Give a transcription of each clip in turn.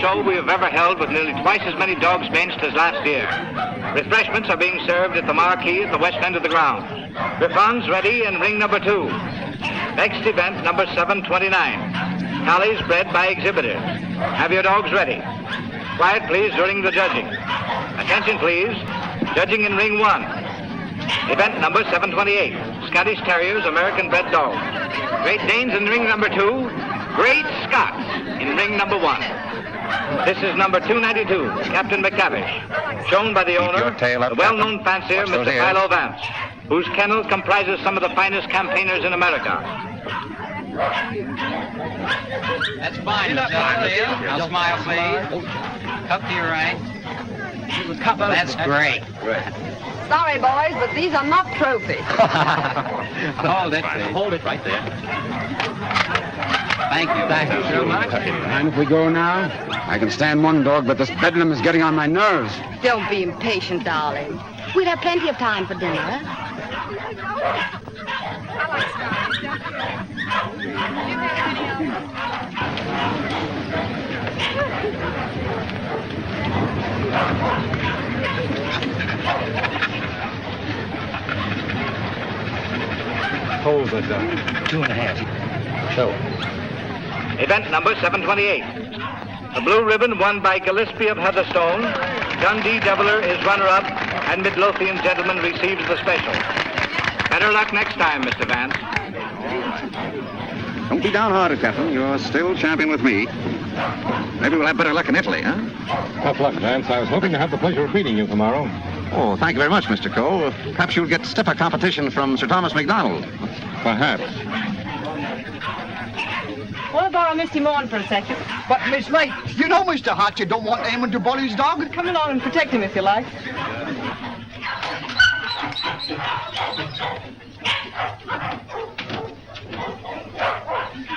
show we have ever held with nearly twice as many dogs benched as last year. Refreshments are being served at the marquee at the west end of the ground. Griffons ready in ring number 2. Next event, number 729. Collies bred by exhibitors. Have your dogs ready. Quiet, please, during the judging. Attention, please. Judging in ring 1. Event number 728. Scottish Terriers, American bred dogs. Great Danes in ring number 2. Great Scots in ring number 1. This is number 292, Captain McTavish, shown by the owner, the well-known fancier, Mr. Philo Vance, whose kennel comprises some of the finest campaigners in America. That's fine, I'll smile, please. Cup to your right. That's great. Sorry, boys, but these are not trophies. Hold it. Hold it right there. Thank you. Thank you so much. And if we go now? I can stand one dog, but this bedlam is getting on my nerves. Don't be impatient, darling. We'll have plenty of time for dinner. Hold it, 2.5. Show. Event number 728. The blue ribbon won by Gillespie of Heatherstone. Dundee Deviler is runner-up, and Midlothian Gentleman receives the special. Better luck next time, Mr. Vance. Don't be downhearted, Captain. You're still champion with me. Maybe we'll have better luck in Italy, huh? Tough luck, Vance. I was hoping to have the pleasure of beating you tomorrow. Oh, thank you very much, Mr. Cole. Perhaps you'll get stiffer competition from Sir Thomas MacDonald. Perhaps. Want to borrow Misty Morn for a second? But, Miss May, you know Mr. Hart, you don't want Eamon to bully his dog. Come along and protect him if you like.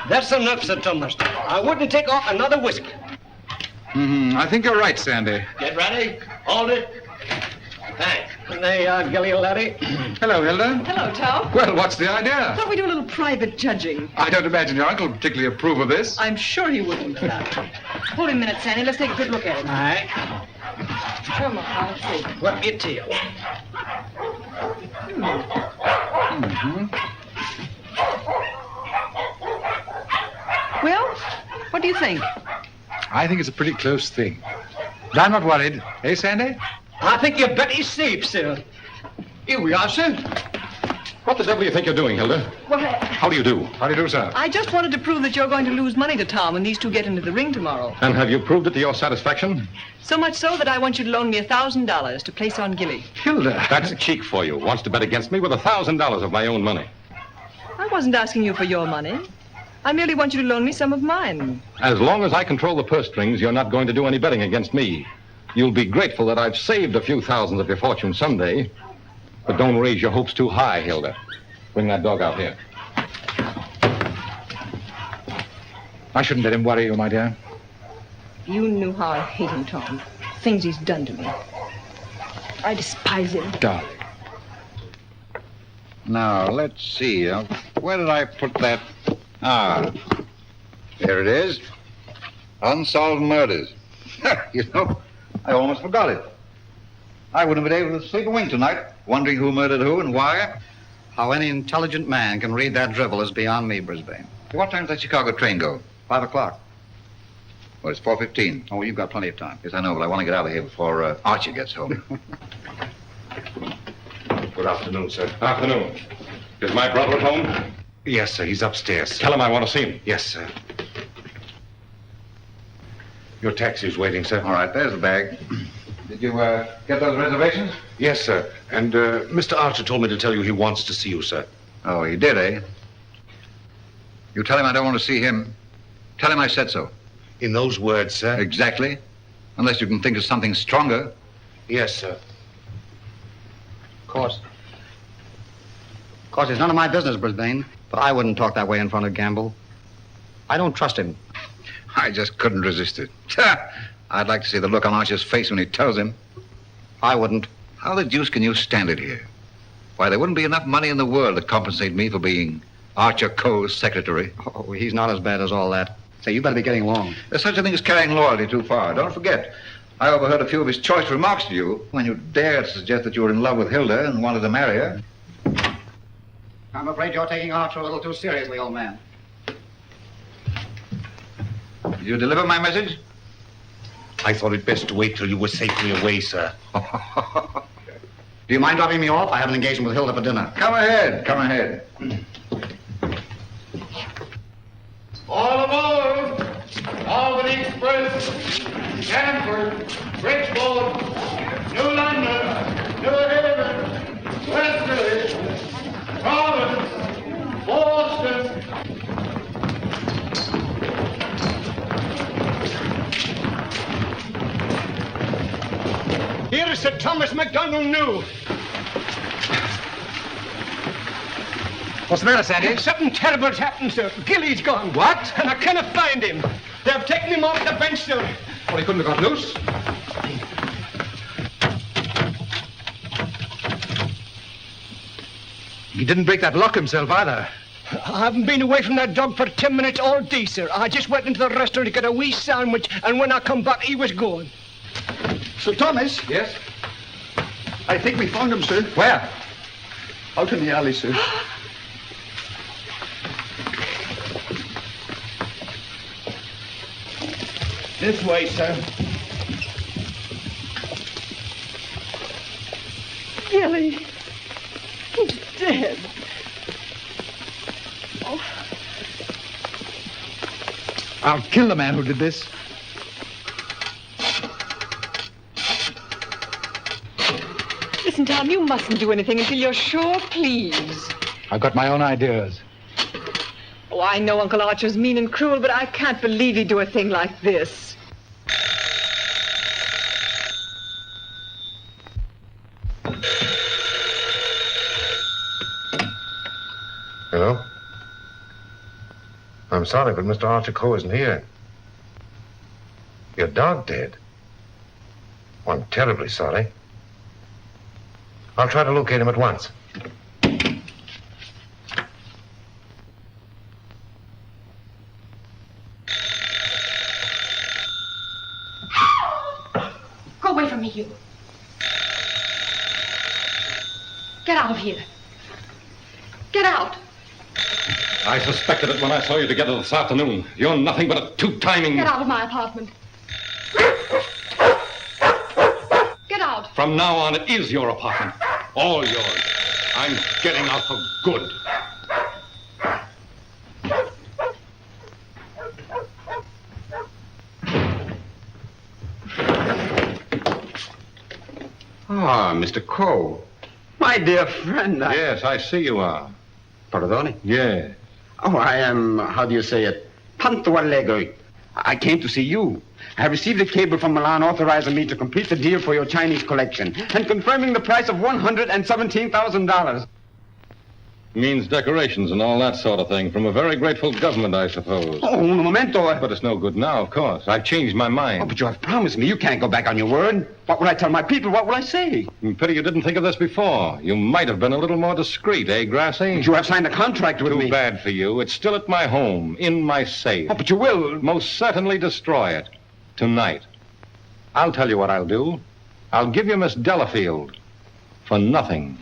That's enough, Sir Thomas. I wouldn't take off another whiskey. I think you're right, Sandy. Get ready. Hold it. Thanks. There you are, Gilly, laddie. Hello, Hilda. Hello, Tom. Well, what's the idea? Thought we'd do a little private judging. I don't imagine your uncle would particularly approve of this. I'm sure he wouldn't. Hold him a minute, Sandy. Let's take a good look at him. All right. Come on, I'll see. Whip your tail. Well, what do you think? I think it's a pretty close thing. But I'm not worried. Eh, Sandy? I think you're better safe, sir. Here we are, sir. What the devil do you think you're doing, Hilda? Well, How do you do? How do you do, sir? I just wanted to prove that you're going to lose money to Tom when these two get into the ring tomorrow. And have you proved it to your satisfaction? So much so that I want you to loan me $1,000 to place on Gilly. Hilda. That's cheek for you. Wants to bet against me with $1,000 of my own money. I wasn't asking you for your money. I merely want you to loan me some of mine. As long as I control the purse strings, you're not going to do any betting against me. You'll be grateful that I've saved a few thousands of your fortune someday. But don't raise your hopes too high, Hilda. Bring that dog out here. I shouldn't let him worry you, my dear. You knew how I hate him, Tom. Things he's done to me. I despise him. Darling. Now, let's see. Where did I put that? Ah, here it is. Unsolved murders. You know, I almost forgot it. I wouldn't have been able to sleep a wink tonight, wondering who murdered who and why. How any intelligent man can read that drivel is beyond me, Brisbane. What time does that Chicago train go? 5 o'clock. Well, it's 4:15. Oh, you've got plenty of time. Yes, I know, but I want to get out of here before Archie gets home. Good afternoon, sir. Afternoon. Is my brother at home? Yes, sir. He's upstairs. Sir. Tell him I want to see him. Yes, sir. Your taxi's waiting, sir. All right, there's the bag. Did you get those reservations? Yes, sir. And Mr. Archer told me to tell you he wants to see you, sir. Oh, he did, eh? You tell him I don't want to see him. Tell him I said so. In those words, sir? Exactly. Unless you can think of something stronger. Yes, sir. Of course, it's none of my business, Brisbane. But I wouldn't talk that way in front of Gamble. I don't trust him. I just couldn't resist it. I'd like to see the look on Archer's face when he tells him. I wouldn't. How the deuce can you stand it here? Why, there wouldn't be enough money in the world to compensate me for being Archer Cole's secretary. Oh, he's not as bad as all that. Say, you better be getting along. There's such a thing as carrying loyalty too far. Don't forget, I overheard a few of his choice remarks to you when you dared to suggest that you were in love with Hilda and wanted to marry her. I'm afraid you're taking Archer a little too seriously, old man. Did you deliver my message? I thought it best to wait till you were safely away, sir. Do you mind dropping me off? I have an engagement with Hilda for dinner. Come ahead, come ahead. All aboard! Albany Express, Stanford, Bridgeport, New London, New Haven, Westerly, Providence, Boston. Here is Sir Thomas MacDonald New. What's the matter, Sandy? Something terrible's happened, sir. Gilly's gone. What? And I cannot find him. They've taken him off the bench, sir. Well, he couldn't have got loose. He didn't break that lock himself either. I haven't been away from that dog for 10 minutes all day, sir. I just went into the restaurant to get a wee sandwich, and when I come back, he was gone. Sir Thomas? Yes? I think we found him, sir. Where? Out in the alley, sir. This way, sir. Gilly. He's dead. I'll kill the man who did this. Listen, Tom, you mustn't do anything until you're sure, please. I've got my own ideas. Oh, I know Uncle Archer's mean and cruel, but I can't believe he'd do a thing like this. Hello? I'm sorry, but Mr. Archer Coe isn't here. Your dog dead? Well, I'm terribly sorry. I'll try to locate him at once. Go away from me, you. Get out of here. Get out. I suspected it when I saw you together this afternoon. You're nothing but a two-timing... Get out of my apartment. Get out. From now on, it is your apartment. All yours. I'm getting out for good. Ah, Mr. Coe. My dear friend, Yes, I see you are. Pardon? Yeah. Oh, I am, how do you say it, tanto allegro. I came to see you. I have received a cable from Milan authorizing me to complete the deal for your Chinese collection and confirming the price of $117,000. Means decorations and all that sort of thing from a very grateful government, I suppose. Oh, un momento. But it's no good now, of course. I've changed my mind. Oh, but you have promised me. You can't go back on your word. What will I tell my people? What will I say? Pity you didn't think of this before. You might have been a little more discreet, eh, Grassy? But you have signed a contract with me. Too bad for you. It's still at my home, in my safe. Oh, but you will. Most certainly destroy it. Tonight. I'll tell you what I'll do. I'll give you Miss Delafield. For nothing.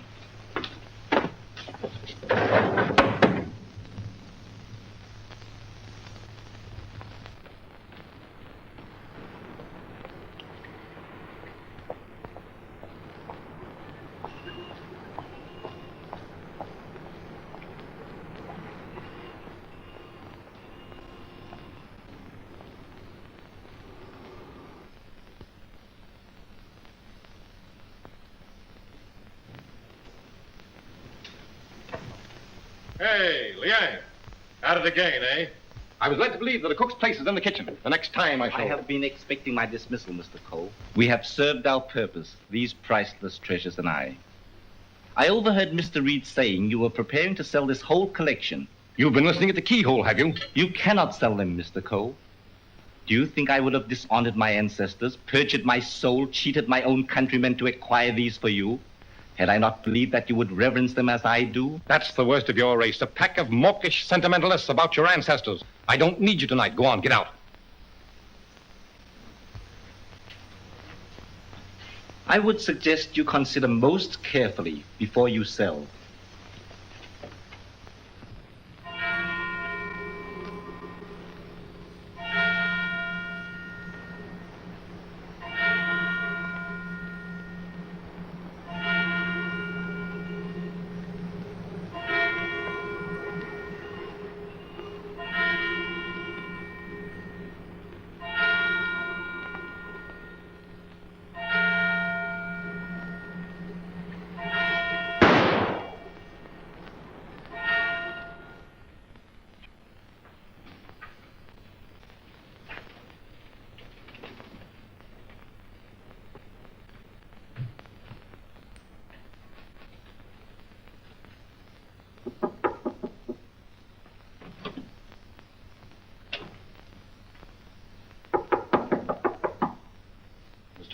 Hey, Liang. At it again, eh? I was led to believe that the cook's place is in the kitchen. The next time I shall... I have been expecting my dismissal, Mr. Cole. We have served our purpose, these priceless treasures and I. I overheard Mr. Reed saying you were preparing to sell this whole collection. You've been listening at the keyhole, have you? You cannot sell them, Mr. Cole. Do you think I would have dishonored my ancestors, perjured my soul, cheated my own countrymen to acquire these for you? Had I not believed that you would reverence them as I do? That's the worst of your race, a pack of mawkish sentimentalists about your ancestors. I don't need you tonight. Go on, get out. I would suggest you consider most carefully before you sell.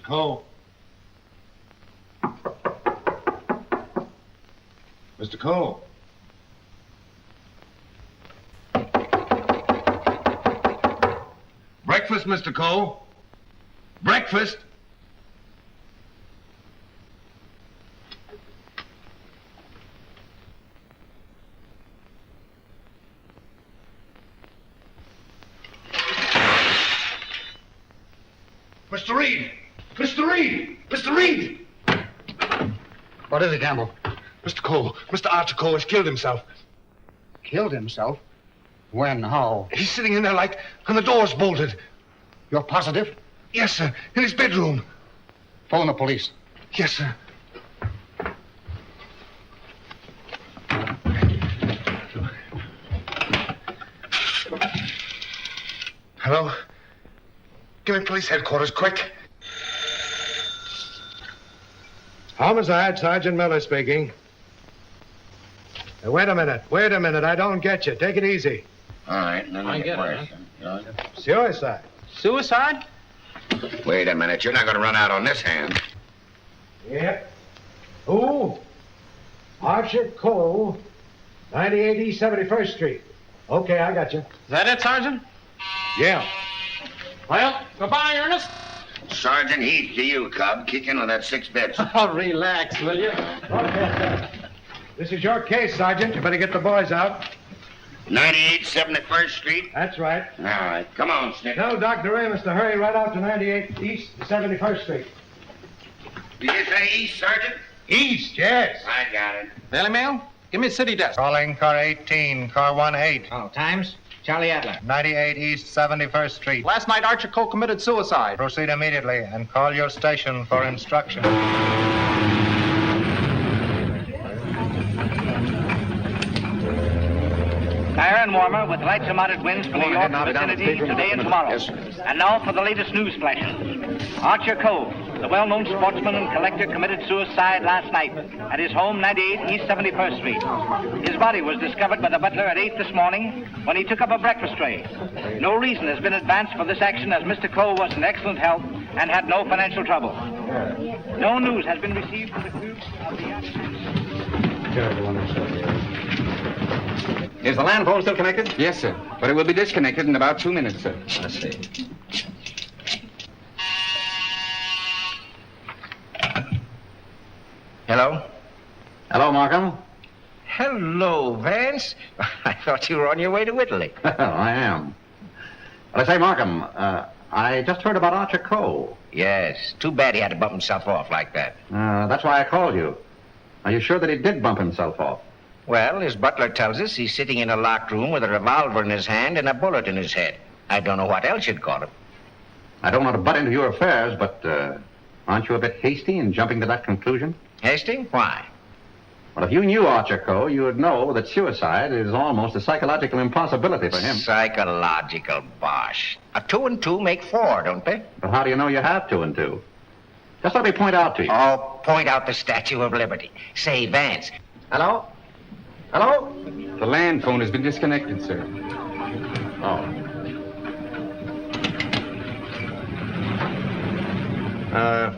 Cole. Mr. Cole. Breakfast, Mr. Cole. Breakfast. Mr. Reed! Mr. Reed! Mr. Reed! What is it, Campbell? Mr. Cole, Mr. Archer Cole has killed himself. Killed himself? When? How? He's sitting in there like, and the door's bolted. You're positive? Yes, sir. In his bedroom. Phone the police. Yes, sir. Hello? Give me police headquarters, quick. Homicide, Sergeant Miller speaking. Wait a minute. I don't get you. Take it easy. All right, then I get worse. Suicide. Suicide? Wait a minute. You're not going to run out on this hand. Yep. Who? Archer Cole, 98 East 71st Street. Okay, I got you. Is that it, Sergeant? Yeah. Well, goodbye, Ernest. Sergeant Heath to you, Cub. Kick in on that 6 bits. Oh, relax, will you? Okay. This is your case, Sergeant. You better get the boys out. 98 71st Street? That's right. All right. Come on, Snip. Tell Dr. Amos to hurry right out to 98 East 71st Street. Did you say east, Sergeant? East, yes. I got it. Daily Mail? Give me city desk. Calling car 18, car 18. Oh, times? Charlie Adler. 98 East 71st Street. Last night, Archer Cole committed suicide. Proceed immediately and call your station for instruction. Fair and warmer with light to moderate winds for New York vicinity today and tomorrow. Yes, sir. And now for the latest news flashes. Archer Cole, the well-known sportsman and collector, committed suicide last night at his home, 98 East 71st Street. His body was discovered by the butler at 8 this morning when he took up a breakfast tray. No reason has been advanced for this action as Mr. Cole was in excellent health and had no financial trouble. No news has been received for the crew of the... Is the land phone still connected? Yes, sir. But it will be disconnected in about 2 minutes, sir. I see. Hello? Hello, Markham. Hello, Vance. I thought you were on your way to Italy. I am. Well, I say, Markham, I just heard about Archer Cole. Yes. Too bad he had to bump himself off like that. That's why I called you. Are you sure that he did bump himself off? Well, his butler tells us he's sitting in a locked room with a revolver in his hand and a bullet in his head. I don't know what else you'd call him. I don't want to butt into your affairs, but aren't you a bit hasty in jumping to that conclusion? Hasty? Why? Well, if you knew Archer Cole, you would know that suicide is almost a psychological impossibility for him. Psychological bosh. 2 and 2 make 4, don't they? But how do you know you have 2 and 2? Just let me point out to you. Oh, point out the Statue of Liberty. Say, Vance. Hello? Hello? The land phone has been disconnected, sir. Oh.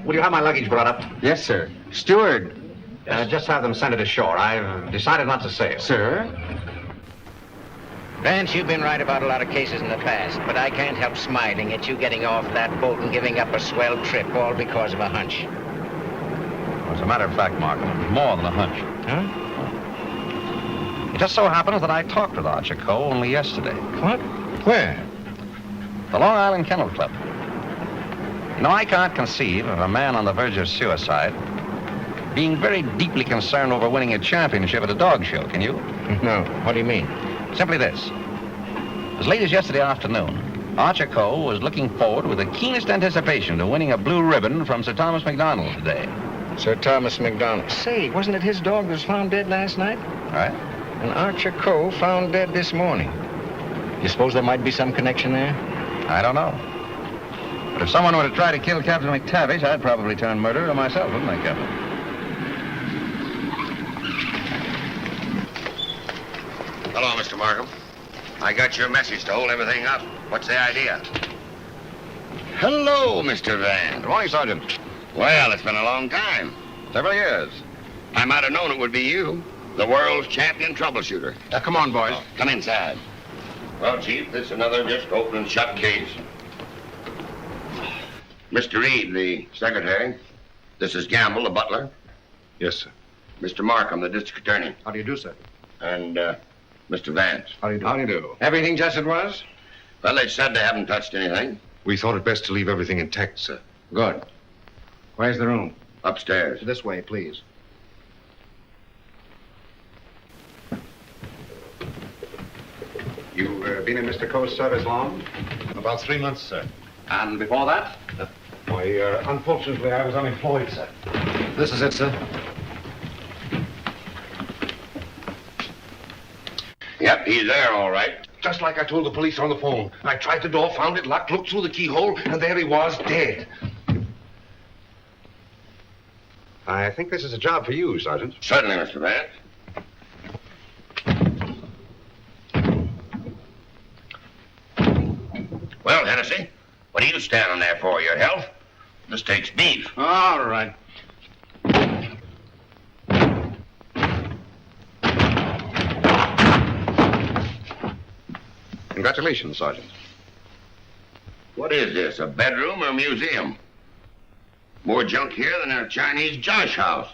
Will you have my luggage brought up? Yes, sir. Steward, Just have them send it ashore. I've decided not to sail. Sir? Vance, you've been right about a lot of cases in the past, but I can't help smiling at you getting off that boat and giving up a swell trip all because of a hunch. Well, as a matter of fact, Markham, it was more than a hunch. Huh? It just so happens that I talked with Archer Coe only yesterday. What? Where? The Long Island Kennel Club. You know, I can't conceive of a man on the verge of suicide being very deeply concerned over winning a championship at a dog show, can you? No. What do you mean? Simply this. As late as yesterday afternoon, Archer Coe was looking forward with the keenest anticipation to winning a blue ribbon from Sir Thomas MacDonald today. Sir Thomas MacDonald. Say, wasn't it his dog that was found dead last night? Right. And Archer Coe found dead this morning. You suppose there might be some connection there? I don't know. But if someone were to try to kill Captain McTavish, I'd probably turn murderer myself, wouldn't I, Captain? Hello, Mr. Markham. I got your message to hold everything up. What's the idea? Hello, Mr. Vance. Good morning, Sergeant. Well, it's been a long time. Several years. I might have known it would be you, the world's champion troubleshooter. Come on, boys. Come inside. Well, Chief, this is another just open and shut case. Mr. Reed, the secretary. This is Gamble, the butler. Yes, sir. Mr. Markham, the district attorney. How do you do, sir? And, Mr. Vance. How do you do? How do you do? Everything just as it was? Well, they said they haven't touched anything. We thought it best to leave everything intact, sir. Good. Where's the room? Upstairs. This way, please. You've been in Mr. Coe's service long? About 3 months, sir. And before that? Why, unfortunately, I was unemployed, sir. This is it, sir. Yep, he's there, all right. Just like I told the police on the phone. I tried the door, found it locked, looked through the keyhole, and there he was, dead. I think this is a job for you, Sergeant. Certainly, Mr. Vance. Well, Hennessy, what are you standing there for? Your health? This takes beef. All right. Congratulations, Sergeant. What is this, a bedroom or a museum? More junk here than a Chinese josh house.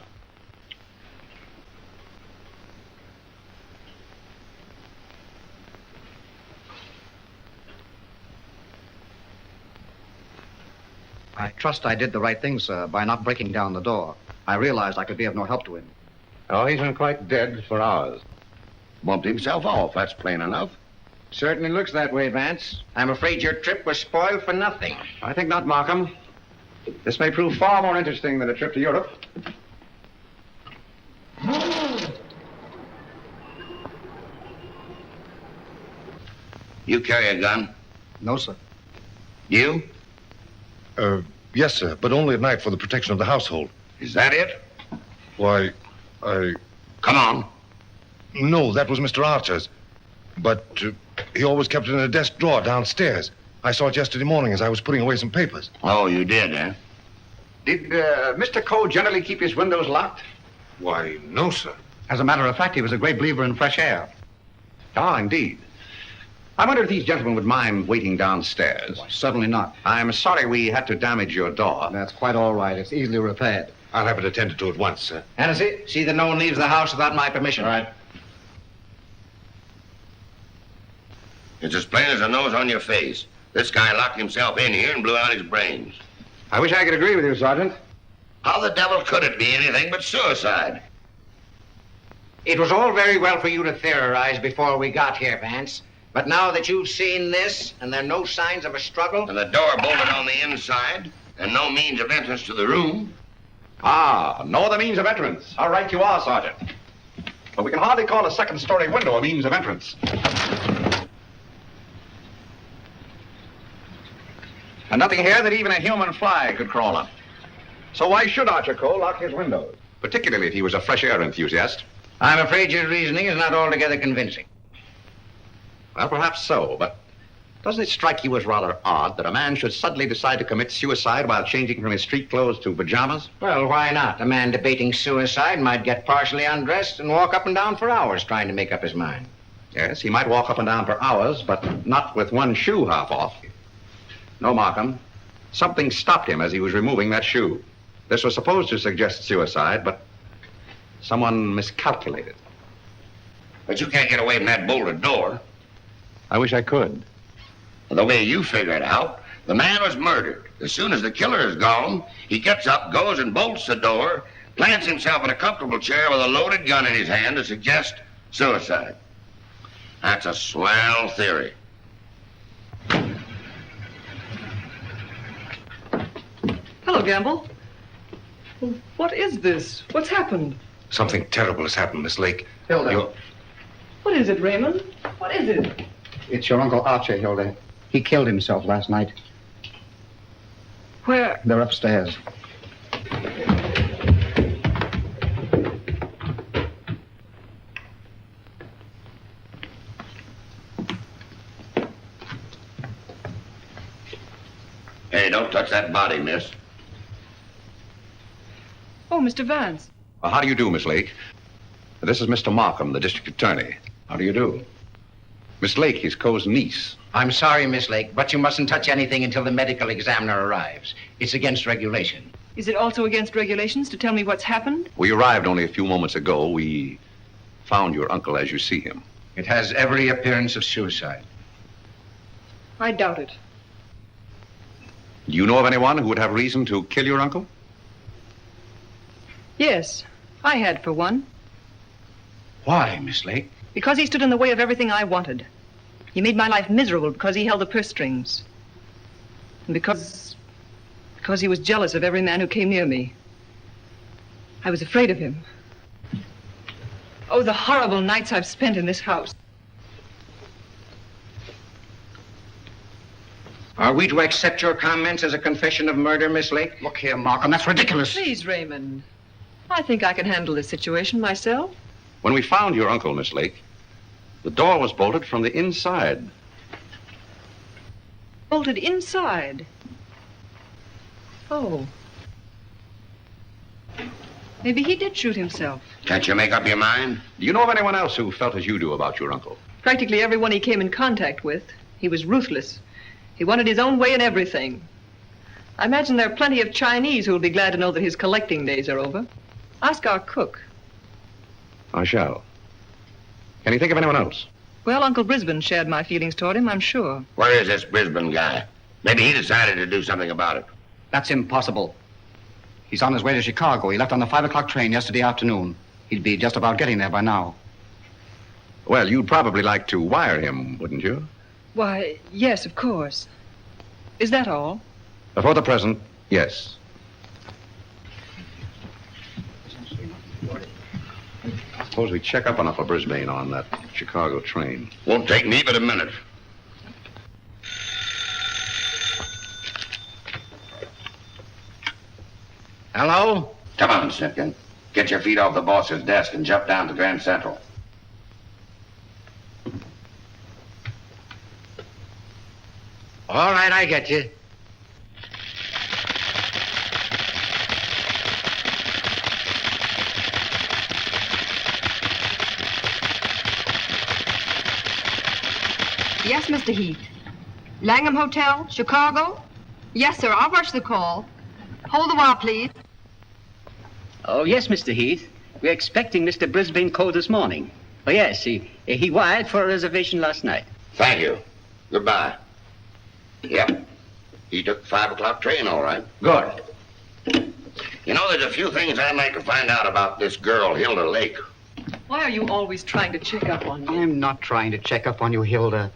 I trust I did the right thing, sir, by not breaking down the door. I realized I could be of no help to him. Oh, he's been quite dead for hours. Bumped himself off, that's plain enough. Certainly looks that way, Vance. I'm afraid your trip was spoiled for nothing. I think not, Markham. This may prove far more interesting than a trip to Europe. You carry a gun? No, sir. You? Yes, sir, but only at night for the protection of the household. Is that it? Why, Come on. No, that was Mr. Archer's. But he always kept it in a desk drawer downstairs. I saw it yesterday morning as I was putting away some papers. Oh, you did, eh? Did Mr. Coe generally keep his windows locked? Why, no, sir. As a matter of fact, he was a great believer in fresh air. Ah, indeed. I wonder if these gentlemen would mind waiting downstairs. Why, certainly not. I'm sorry we had to damage your door. That's quite all right. It's easily repaired. I'll have it attended to at once, sir. Hennessy, see that no one leaves the house without my permission. All right. It's as plain as a nose on your face. This guy locked himself in here and blew out his brains. I wish I could agree with you, Sergeant. How the devil could it be anything but suicide? It was all very well for you to theorize before we got here, Vance. But now that you've seen this, and there are no signs of a struggle... And the door bolted on the inside, and no means of entrance to the room... Ah, no other means of entrance. How right you are, Sergeant. But we can hardly call a second-story window a means of entrance. And nothing here that even a human fly could crawl on. So why should Archer Coe lock his windows? Particularly if he was a fresh air enthusiast. I'm afraid your reasoning is not altogether convincing. Well, perhaps so, but Doesn't it strike you as rather odd that a man should suddenly decide to commit suicide while changing from his street clothes to pajamas? Well, why not? A man debating suicide might get partially undressed and walk up and down for hours trying to make up his mind. Yes, he might walk up and down for hours, but not with one shoe half off. No, Markham. Something stopped him as he was removing that shoe. This was supposed to suggest suicide, but someone miscalculated. But you can't get away from that bolted door. I wish I could. The way you figure it out, the man was murdered. As soon as the killer is gone, he gets up, goes and bolts the door, plants himself in a comfortable chair with a loaded gun in his hand to suggest suicide. That's a swell theory. Hello, Gamble. What is this? What's happened? Something terrible has happened, Miss Lake. Hilda. What is it, Raymond? What is it? It's your Uncle Archer, Hilda. He killed himself last night. Where? They're upstairs. Hey, don't touch that body, miss. Oh, Mr. Vance. Well, how do you do, Miss Lake? This is Mr. Markham, the district attorney. How do you do? Miss Lake, his Co's niece. I'm sorry, Miss Lake, but you mustn't touch anything until the medical examiner arrives. It's against regulation. Is it also against regulations to tell me what's happened? We arrived only a few moments ago. We found your uncle as you see him. It has every appearance of suicide. I doubt it. Do you know of anyone who would have reason to kill your uncle? Yes, I had for one. Why, Miss Lake? Because he stood in the way of everything I wanted. He made my life miserable because he held the purse strings. And because he was jealous of every man who came near me. I was afraid of him. Oh, the horrible nights I've spent in this house. Are we to accept your comments as a confession of murder, Miss Lake? Look here, Markham, that's ridiculous. Please, Raymond. I think I can handle this situation myself. When we found your uncle, Miss Lake, the door was bolted from the inside. Bolted inside? Oh. Maybe he did shoot himself. Can't you make up your mind? Do you know of anyone else who felt as you do about your uncle? Practically everyone he came in contact with. He was ruthless. He wanted his own way in everything. I imagine there are plenty of Chinese who will be glad to know that his collecting days are over. Ask our cook. I shall. Can you think of anyone else? Well, Uncle Brisbane shared my feelings toward him, I'm sure. Where is this Brisbane guy? Maybe he decided to do something about it. That's impossible. He's on his way to Chicago. He left on the 5 o'clock train yesterday afternoon. He'd be just about getting there by now. Well, you'd probably like to wire him, wouldn't you? Why, yes, of course. Is that all? For the present, yes. Suppose we check up on Uncle Brisbane on that Chicago train. Won't take me but a minute. Hello? Come on, Simpkin. Get your feet off the boss's desk and jump down to Grand Central. All right, I get you. Yes, Mr. Heath. Langham Hotel, Chicago? Yes, sir. I'll rush the call. Hold the while, please. Oh, yes, Mr. Heath. We're expecting Mr. Brisbane Cole this morning. Oh, yes, he wired for a reservation last night. Thank you. Goodbye. Yep. He took the 5 o'clock train, all right. Good. You know, there's a few things I'd like to find out about this girl, Hilda Lake. Why are you always trying to check up on me? I'm not trying to check up on you, Hilda.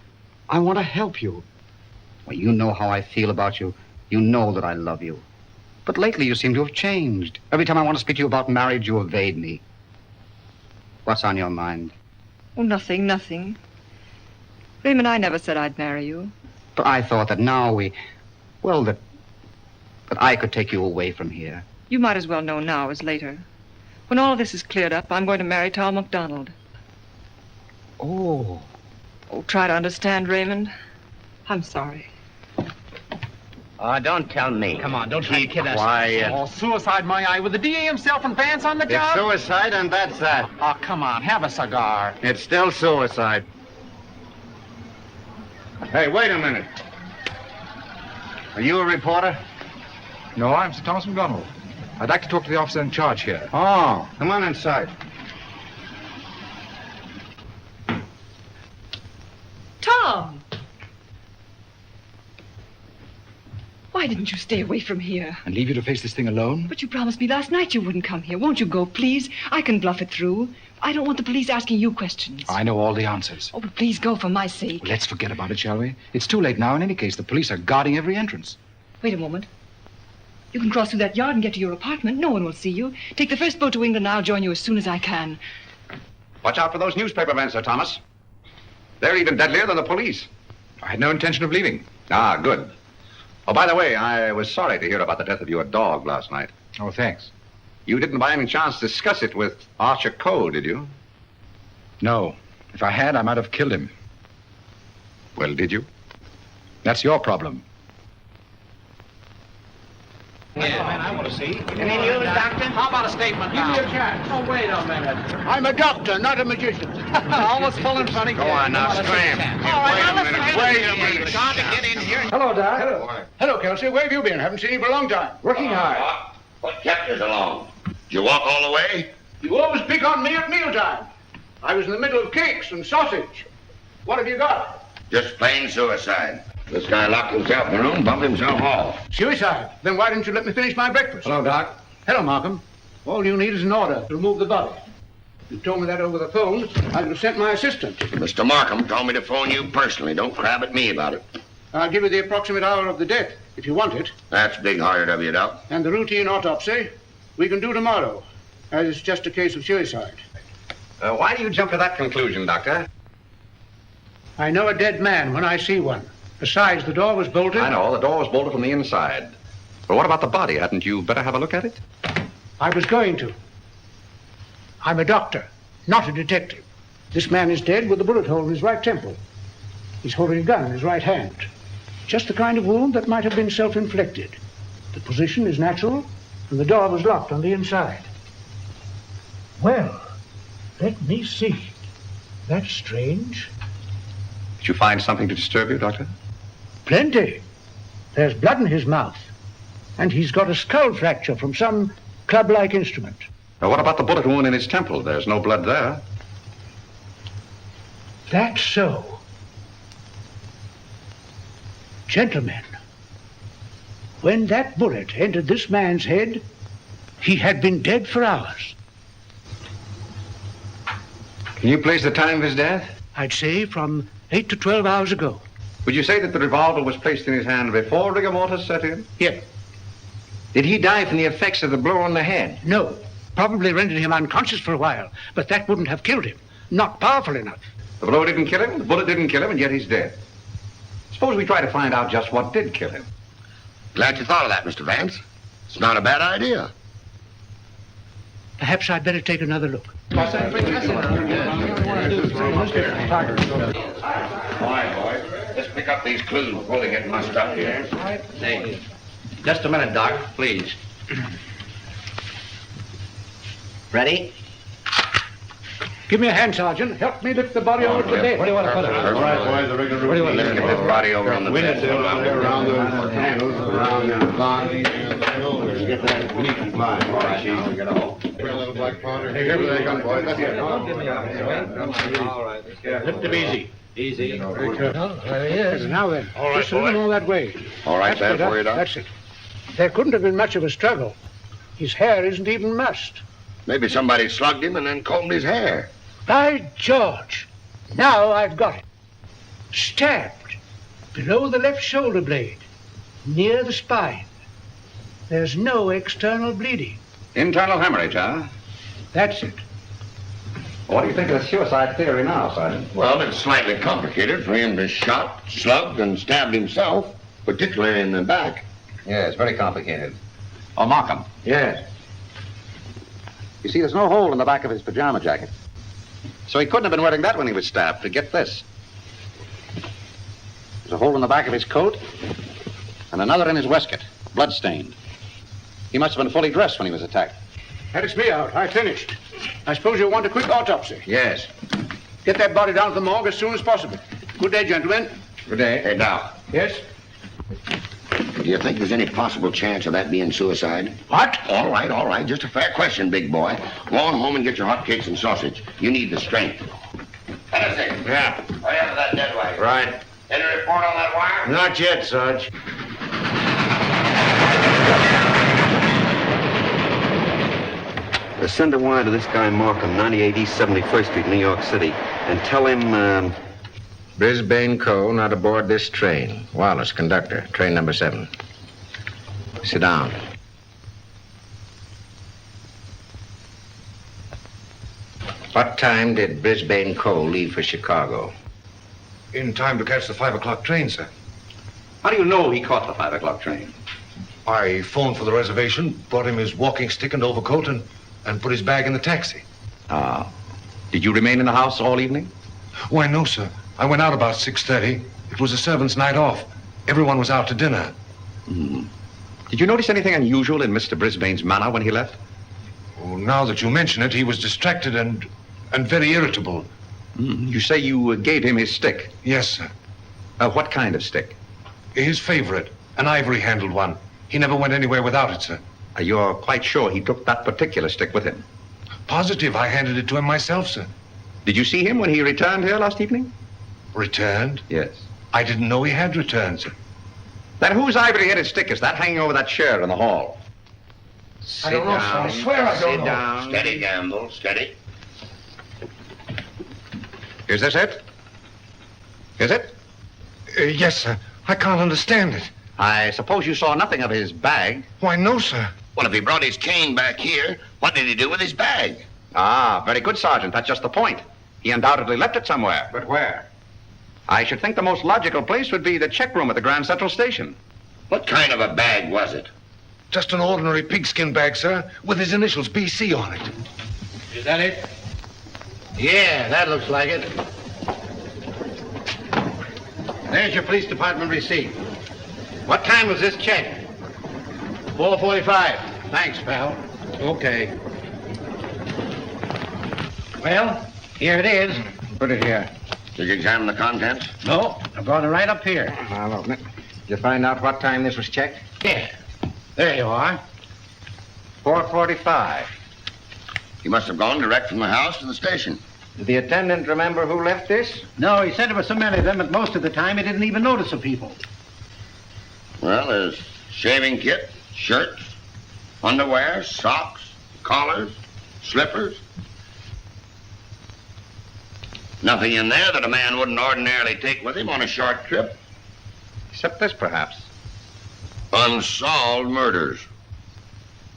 I want to help you. Well, you know how I feel about you. You know that I love you. But lately you seem to have changed. Every time I want to speak to you about marriage, you evade me. What's on your mind? Oh, nothing, nothing. Raymond, I never said I'd marry you. But I thought that now that I could take you away from here. You might as well know now as later. When all of this is cleared up, I'm going to marry Tom McDonald. Oh. Oh, try to understand, Raymond. I'm sorry. Oh, don't tell me. Come on, don't try to kid us. Quiet. Oh, suicide, my eye, with the DA himself and Vance on the job? It's suicide, and that's that. Oh, come on, have a cigar. It's still suicide. Hey, wait a minute. Are you a reporter? No, I'm Sir Thomas McDonald. I'd like to talk to the officer in charge here. Oh, come on inside. Tom! Why didn't you stay away from here? And leave you to face this thing alone? But you promised me last night you wouldn't come here. Won't you go, please? I can bluff it through. I don't want the police asking you questions. I know all the answers. Oh, but please go for my sake. Let's forget about it, shall we? It's too late now in any case. The police are guarding every entrance. Wait a moment. You can cross through that yard and get to your apartment. No one will see you. Take the first boat to England and I'll join you as soon as I can. Watch out for those newspaper men, Sir Thomas. They're even deadlier than the police. I had no intention of leaving. Ah, good. Oh, by the way, I was sorry to hear about the death of your dog last night. Oh, thanks. You didn't by any chance discuss it with Archer Cole, did you? No. If I had, I might have killed him. Well, did you? That's your problem. Yeah, man, I want to see. Any news, Doctor? How about a statement Give now? me a chance. Oh, wait a minute. I'm a doctor, not a magician. Almost full and funny. Go on now, scram. All right, now Wait a minute. Got to get in here. Hello, Doc. Hello, Kelsey. Where have you been? Haven't seen you for a long time. Working hard. What kept you so long? Did you walk all the way? You always pick on me at mealtime. I was in the middle of cakes and sausage. What have you got? Just plain suicide. This guy locked himself in the room, bumped himself off. Suicide. Then why didn't you let me finish my breakfast? Hello, Doc. Hello, Markham. All you need is an order to remove the body. If you told me that over the phone, I could have sent my assistant. Mr. Markham told me to phone you personally. Don't crab at me about it. I'll give you the approximate hour of the death, if you want it. That's big-hearted of you, Doc. And the routine autopsy, we can do tomorrow, as it's just a case of suicide. Why do you jump to that conclusion, Doctor? I know a dead man when I see one. Besides, the door was bolted. I know, the door was bolted from the inside. But what about the body? Hadn't you better have a look at it? I was going to. I'm a doctor, not a detective. This man is dead with a bullet hole in his right temple. He's holding a gun in his right hand. Just the kind of wound that might have been self-inflicted. The position is natural, and the door was locked on the inside. Well, let me see. That's strange. Did you find something to disturb you, Doctor? Plenty. There's blood in his mouth, and he's got a skull fracture from some club-like instrument. Now, what about the bullet wound in his temple? There's no blood there. That's so. Gentlemen, when that bullet entered this man's head, he had been dead for hours. Can you place the time of his death? I'd say from 8 to 12 hours ago. Would you say that the revolver was placed in his hand before rigor mortis set in? Yeah. Did he die from the effects of the blow on the head? No. Probably rendered him unconscious for a while, but that wouldn't have killed him. Not powerful enough. The blow didn't kill him, the bullet didn't kill him, and yet he's dead. Suppose we try to find out just what did kill him. Glad you thought of that, Mr. Vance. It's not a bad idea. Perhaps I'd better take another look. All right, boy. Let's pick up these clues before they get mussed up here. Hey, just a minute, Doc, please. Ready? Give me a hand, Sergeant. Help me lift the body over to bed. Where do you want to put it? All right, boys, the rigor routine. Let's get this body over on the bed. Around the handles, around the body. Get that. We need to fly. All right, she's get all. Bring a little black powder. Hey, here they come, boys. That's it. All right. Lift him easy. Easy. Very good. There he is. Now then, all right, just a little more that way. All right, That's there for you, Doc. That's it. There couldn't have been much of a struggle. His hair isn't even mussed. Maybe somebody slugged him and then combed his hair. By George! Now I've got it. Stabbed below the left shoulder blade, near the spine. There's no external bleeding. Internal hemorrhage, huh? That's it. What do you think of the suicide theory now, Sergeant? Well, it's slightly complicated for him to shot, slugged, and stabbed himself, particularly in the back. Yeah, it's very complicated. Oh, Markham. Yes. You see, there's no hole in the back of his pajama jacket. So he couldn't have been wearing that when he was stabbed. Forget this. There's a hole in the back of his coat and another in his waistcoat, blood-stained. He must have been fully dressed when he was attacked. That's me out. I finished. I suppose you'll want a quick autopsy. Yes. Get that body down to the morgue as soon as possible. Good day, gentlemen. Good day. Hey, Doc. Yes? Do you think there's any possible chance of that being suicide? What? All right. Just a fair question, big boy. Go on home and get your hotcakes and sausage. You need the strength. Tennessee. Yeah. Hurry up to that dead wagon. Right. Any report on that wire? Not yet, Sarge. Send a wire to this guy Markham, 98 East 71st Street, New York City, and tell him, Brisbane Co. not aboard this train. Wallace, conductor, train number 7. Sit down. What time did Brisbane Co. leave for Chicago? In time to catch the 5 o'clock train, sir. How do you know he caught the 5 o'clock train? I phoned for the reservation, brought him his walking stick and overcoat, and put his bag in the taxi. Ah. Did you remain in the house all evening? Why, no, sir. I went out about 6:30. It was a servant's night off. Everyone was out to dinner. Did you notice anything unusual in Mr. Brisbane's manner when he left? Oh, now that you mention it, he was distracted and very irritable. You say you gave him his stick? Yes, sir. What kind of stick? His favorite, an ivory-handled one. He never went anywhere without it, sir. You're quite sure he took that particular stick with him? Positive. I handed it to him myself, sir. Did you see him when he returned here last evening? Returned? Yes. I didn't know he had returned, sir. Then whose ivory-headed stick is that hanging over that chair in the hall? I don't know, sir. I swear I don't know. Sit down. Steady, Gamble, steady. Is this it? Is it? Yes, sir. I can't understand it. I suppose you saw nothing of his bag. Why, no, sir. Well, if he brought his cane back here, what did he do with his bag? Ah, very good, Sergeant. That's just the point. He undoubtedly left it somewhere. But where? I should think the most logical place would be the check room at the Grand Central Station. What kind of a bag was it? Just an ordinary pigskin bag, sir, with his initials BC on it. Is that it? Yeah, that looks like it. There's your police department receipt. What time was this check? 4:45. Thanks, pal. Okay. Well, here it is. Put it here. Did you examine the contents? No, I brought it right up here. I'll open it. Did you find out what time this was checked? Yeah. There you are. 4:45. He must have gone direct from the house to the station. Did the attendant remember who left this? No, he said there were so many of them that most of the time he didn't even notice the people. Well, there's shaving kit, shirts, underwear, socks, collars, slippers. Nothing in there that a man wouldn't ordinarily take with him on a short trip. Except this, perhaps. Unsolved Murders.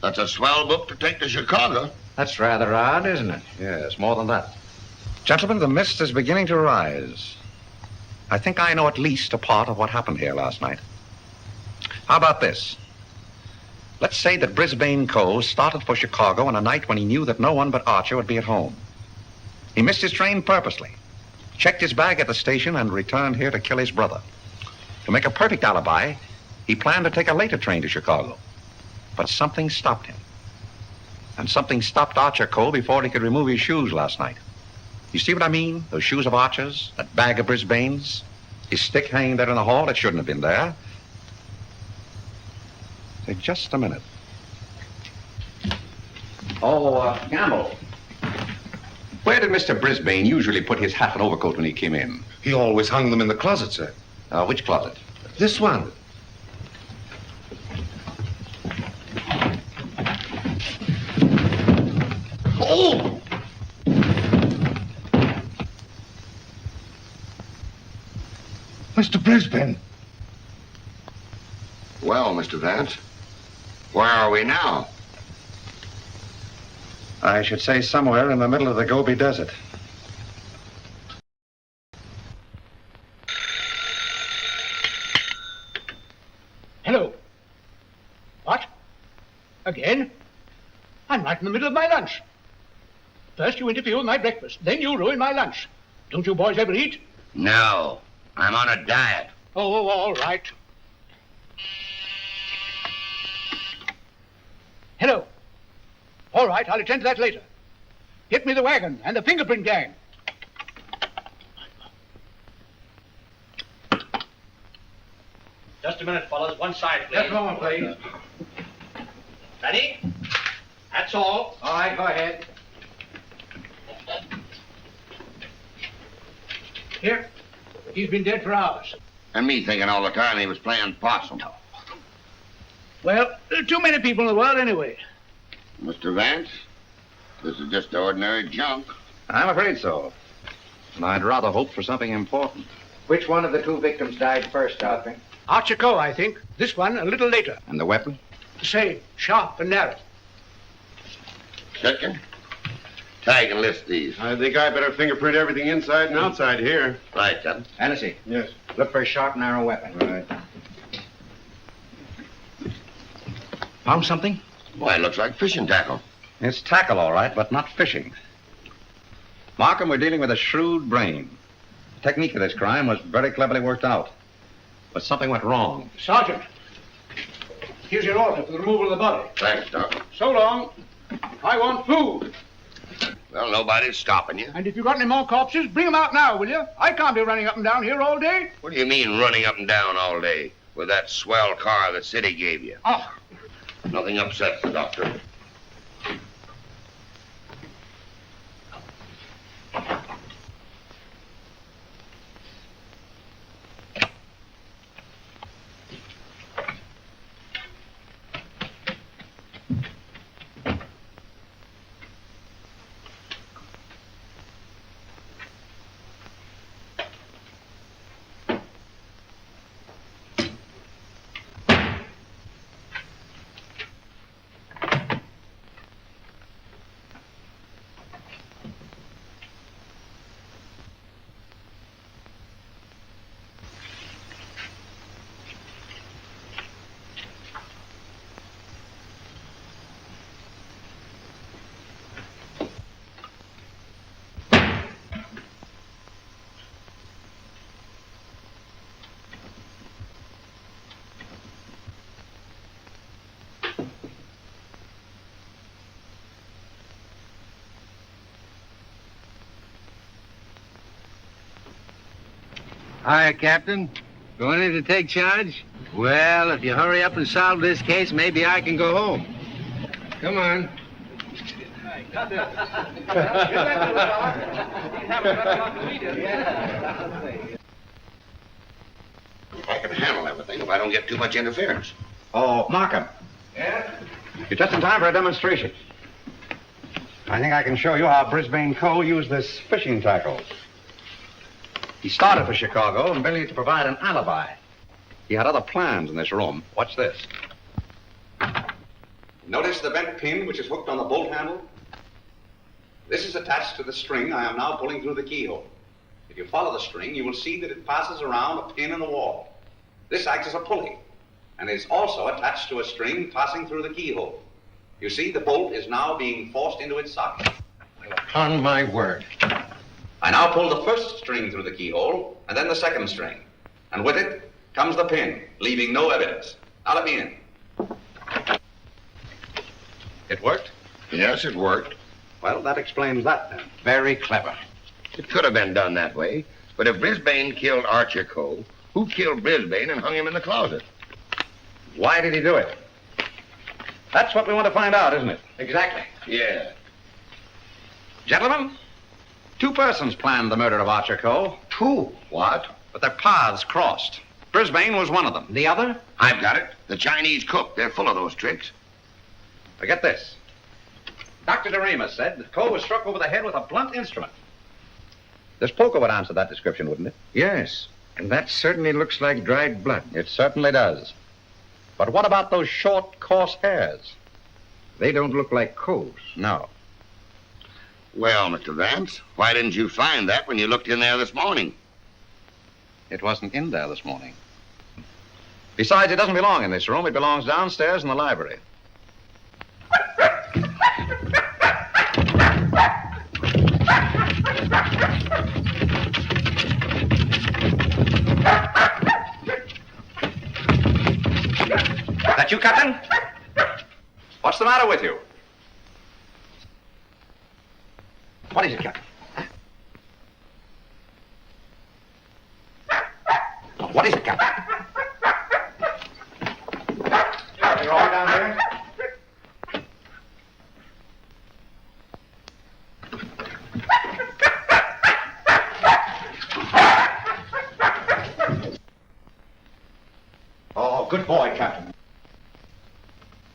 That's a swell book to take to Chicago. That's rather odd, isn't it? Yes, more than that. Gentlemen, the mist is beginning to rise. I think I know at least a part of what happened here last night. How about this? Let's say that Brisbane Co. started for Chicago on a night when he knew that no one but Archer would be at home. He missed his train purposely, checked his bag at the station, and returned here to kill his brother. To make a perfect alibi, he planned to take a later train to Chicago. But something stopped him. And something stopped Archer Co. before he could remove his shoes last night. You see what I mean? Those shoes of Archer's, that bag of Brisbane's, his stick hanging there in the hall, it shouldn't have been there. Say, just a minute. Oh, Gamble. Where did Mr. Brisbane usually put his hat and overcoat when he came in? He always hung them in the closet, sir. Which closet? This one. Oh! Mr. Brisbane. Well, Mr. Vance, where are we now? I should say somewhere in the middle of the Gobi Desert. Hello. What? Again? I'm right in the middle of my lunch. First you interfere with my breakfast, then you ruin my lunch. Don't you boys ever eat? No, I'm on a diet. Oh, all right. Hello. All right, I'll attend to that later. Get me the wagon and the fingerprint gang. Just a minute, fellas. One side, please. Just a moment, please. Ready? That's all. All right, go ahead. Here. He's been dead for hours. And me thinking all the time he was playing possum. Well, there are too many people in the world anyway. Mr. Vance, this is just ordinary junk. I'm afraid so. And I'd rather hope for something important. Which one of the two victims died first, Godfrey? Archer Coe, I think. This one a little later. And the weapon? The same, sharp and narrow. Second, tag and list these. I think I better fingerprint everything inside and outside here. Right, Captain. Hennessy. Yes. Look for a sharp, narrow weapon. Right. Found something? Why, it looks like fishing tackle. It's tackle, all right, but not fishing. Markham, we're dealing with a shrewd brain. The technique of this crime was very cleverly worked out. But something went wrong. Sergeant, here's your order for the removal of the body. Thanks, Doc. So long. I want food. Well, nobody's stopping you. And if you've got any more corpses, bring them out now, will you? I can't be running up and down here all day. What do you mean running up and down all day with that swell car the city gave you? Oh. Nothing upsets the doctor. Hiya, Captain. Going in to take charge? Well, if you hurry up and solve this case, maybe I can go home. Come on. I can handle everything if I don't get too much interference. Oh, Markham. Yeah? You're just in time for a demonstration. I think I can show you how Brisbane Coe used this fishing tackle. He started for Chicago and merely to provide an alibi. He had other plans in this room. Watch this. Notice the bent pin which is hooked on the bolt handle? This is attached to the string I am now pulling through the keyhole. If you follow the string, you will see that it passes around a pin in the wall. This acts as a pulley and is also attached to a string passing through the keyhole. You see, the bolt is now being forced into its socket. Upon my word. I now pull the first string through the keyhole, and then the second string. And with it comes the pin, leaving no evidence. Now let me in. It worked? Yes, it worked. Well, that explains that then. Very clever. It could have been done that way, but if Brisbane killed Archer Coe, who killed Brisbane and hung him in the closet? Why did he do it? That's what we want to find out, isn't it? Exactly. Yeah. Gentlemen, two persons planned the murder of Archer Coe. Two? What? But their paths crossed. Brisbane was one of them. The other? I've got it. The Chinese cook. They're full of those tricks. Forget this. Dr. DeRemus said that Coe was struck over the head with a blunt instrument. This poker would answer that description, wouldn't it? Yes, and that certainly looks like dried blood. It certainly does. But what about those short, coarse hairs? They don't look like Coe's. No. Well, Mr. Vance, why didn't you find that when you looked in there this morning? It wasn't in there this morning. Besides, it doesn't belong in this room. It belongs downstairs in the library. That you, Captain? What's the matter with you? What is it, Captain? What is it, Captain? You're all down there? Oh, good boy, Captain.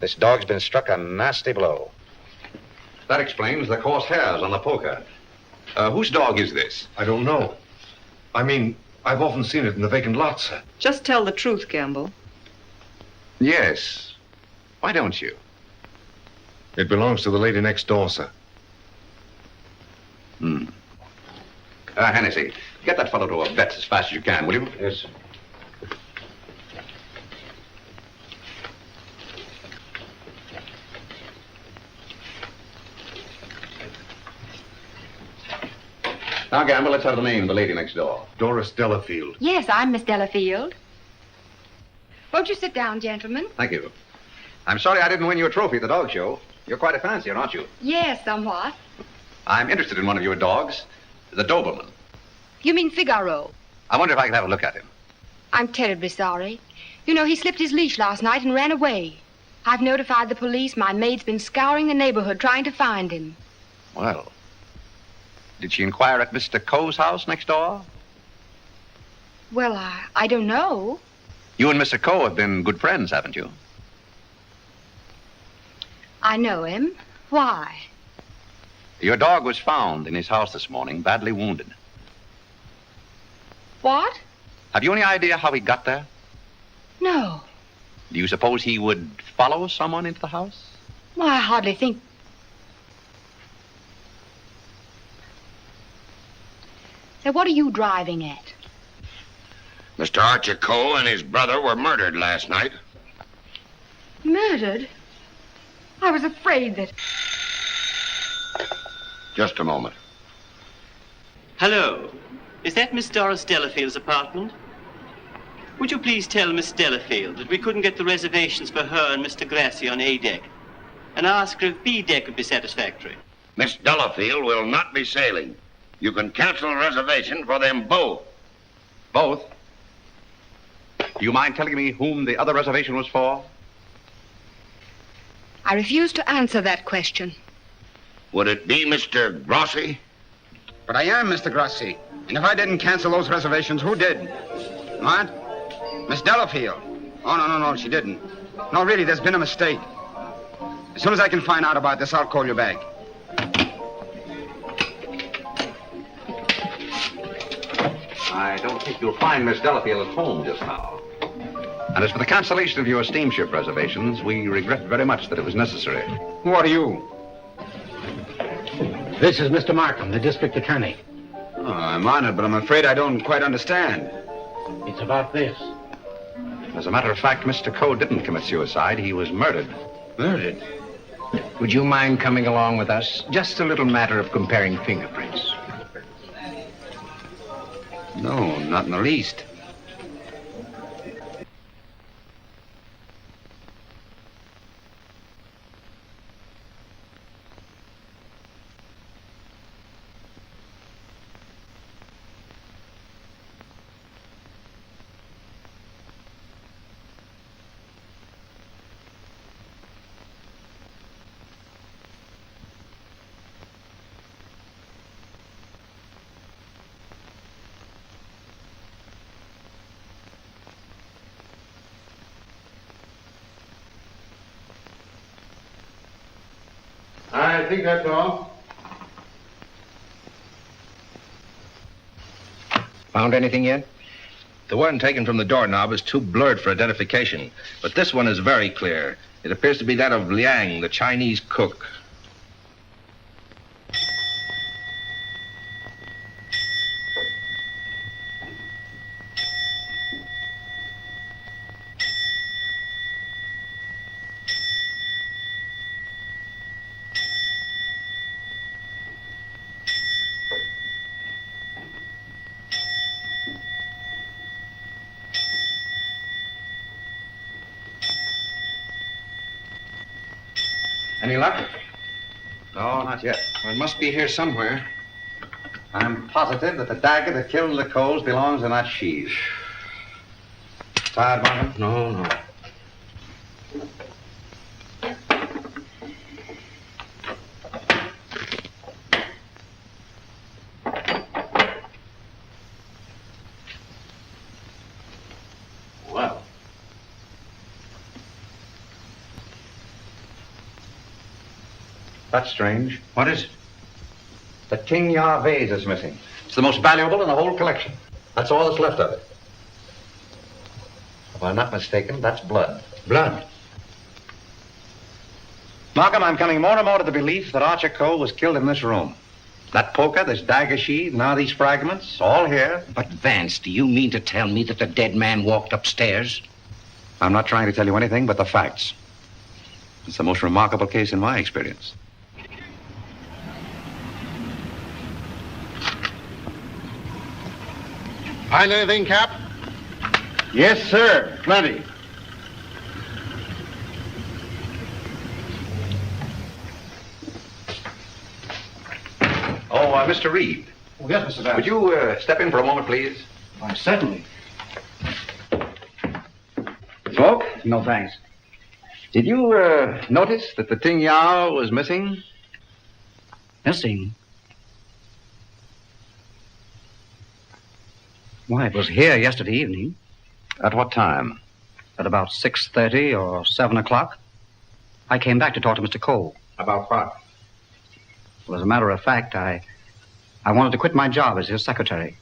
This dog's been struck a nasty blow. That explains the coarse hairs on the poker. Whose dog is this? I don't know. I mean, I've often seen it in the vacant lots, sir. Just tell the truth, Gamble. Yes. Why don't you? It belongs to the lady next door, sir. Hennessy, get that fellow to a vet's as fast as you can, will you? Yes, sir. Now, Gamble, let's have the name of the lady next door. Doris Delafield. Yes, I'm Miss Delafield. Won't you sit down, gentlemen? Thank you. I'm sorry I didn't win you a trophy at the dog show. You're quite a fancier, aren't you? Yes, somewhat. I'm interested in one of your dogs, the Doberman. You mean Figaro? I wonder if I could have a look at him. I'm terribly sorry. You know, he slipped his leash last night and ran away. I've notified the police. My maid's been scouring the neighborhood trying to find him. Well, did she inquire at Mr. Coe's house next door? Well, I don't know. You and Mr. Coe have been good friends, haven't you? I know him. Why? Your dog was found in his house this morning, badly wounded. What? Have you any idea how he got there? No. Do you suppose he would follow someone into the house? Well, I hardly think... Say, what are you driving at? Mr. Archer Coe and his brother were murdered last night. Murdered? I was afraid that... Just a moment. Hello. Is that Miss Doris Delafield's apartment? Would you please tell Miss Delafield that we couldn't get the reservations for her and Mr. Grassy on A deck, and ask her if B deck would be satisfactory? Miss Delafield will not be sailing. You can cancel a reservation for them both. Both? Do you mind telling me whom the other reservation was for? I refuse to answer that question. Would it be Mr. Grossi? But I am Mr. Grossi. And if I didn't cancel those reservations, who did? What? Miss Delafield. Oh, no, she didn't. No, really, there's been a mistake. As soon as I can find out about this, I'll call you back. I don't think you'll find Miss Delafield at home just now. And as for the cancellation of your steamship reservations, we regret very much that it was necessary. Who are you? This is Mr. Markham, the district attorney. Oh, I'm honored, but I'm afraid I don't quite understand. It's about this. As a matter of fact, Mr. Coe didn't commit suicide. He was murdered. Murdered? Would you mind coming along with us? Just a little matter of comparing fingerprints. No, not in the least. I think that's all. Found anything yet? The one taken from the doorknob is too blurred for identification, but this one is very clear. It appears to be that of Liang, the Chinese cook. Any luck? No, not yet. Well, it must be here somewhere. I'm positive that the dagger that killed the Coles belongs in that sheath. Tired, Markham? No. Well. That's strange. What is it? The King Ya vase is missing. It's the most valuable in the whole collection. That's all that's left of it. If I'm not mistaken, that's blood. Blood? Markham, I'm coming more and more to the belief that Archer Cole was killed in this room. That poker, this dagger sheath, now these fragments, all here. But, Vance, do you mean to tell me that the dead man walked upstairs? I'm not trying to tell you anything but the facts. It's the most remarkable case in my experience. Find anything, Cap? Yes, sir. Plenty. Oh, Mr. Reed. Oh, yes, Mr. Vance. Would you step in for a moment, please? Why, certainly. Smoke? No, thanks. Did you notice that the Ting Yao was missing? Missing? Why, it was here yesterday evening. At what time? At about 6:30 or 7 o'clock. I came back to talk to Mr. Cole. About what? Well, as a matter of fact, I wanted to quit my job as his secretary.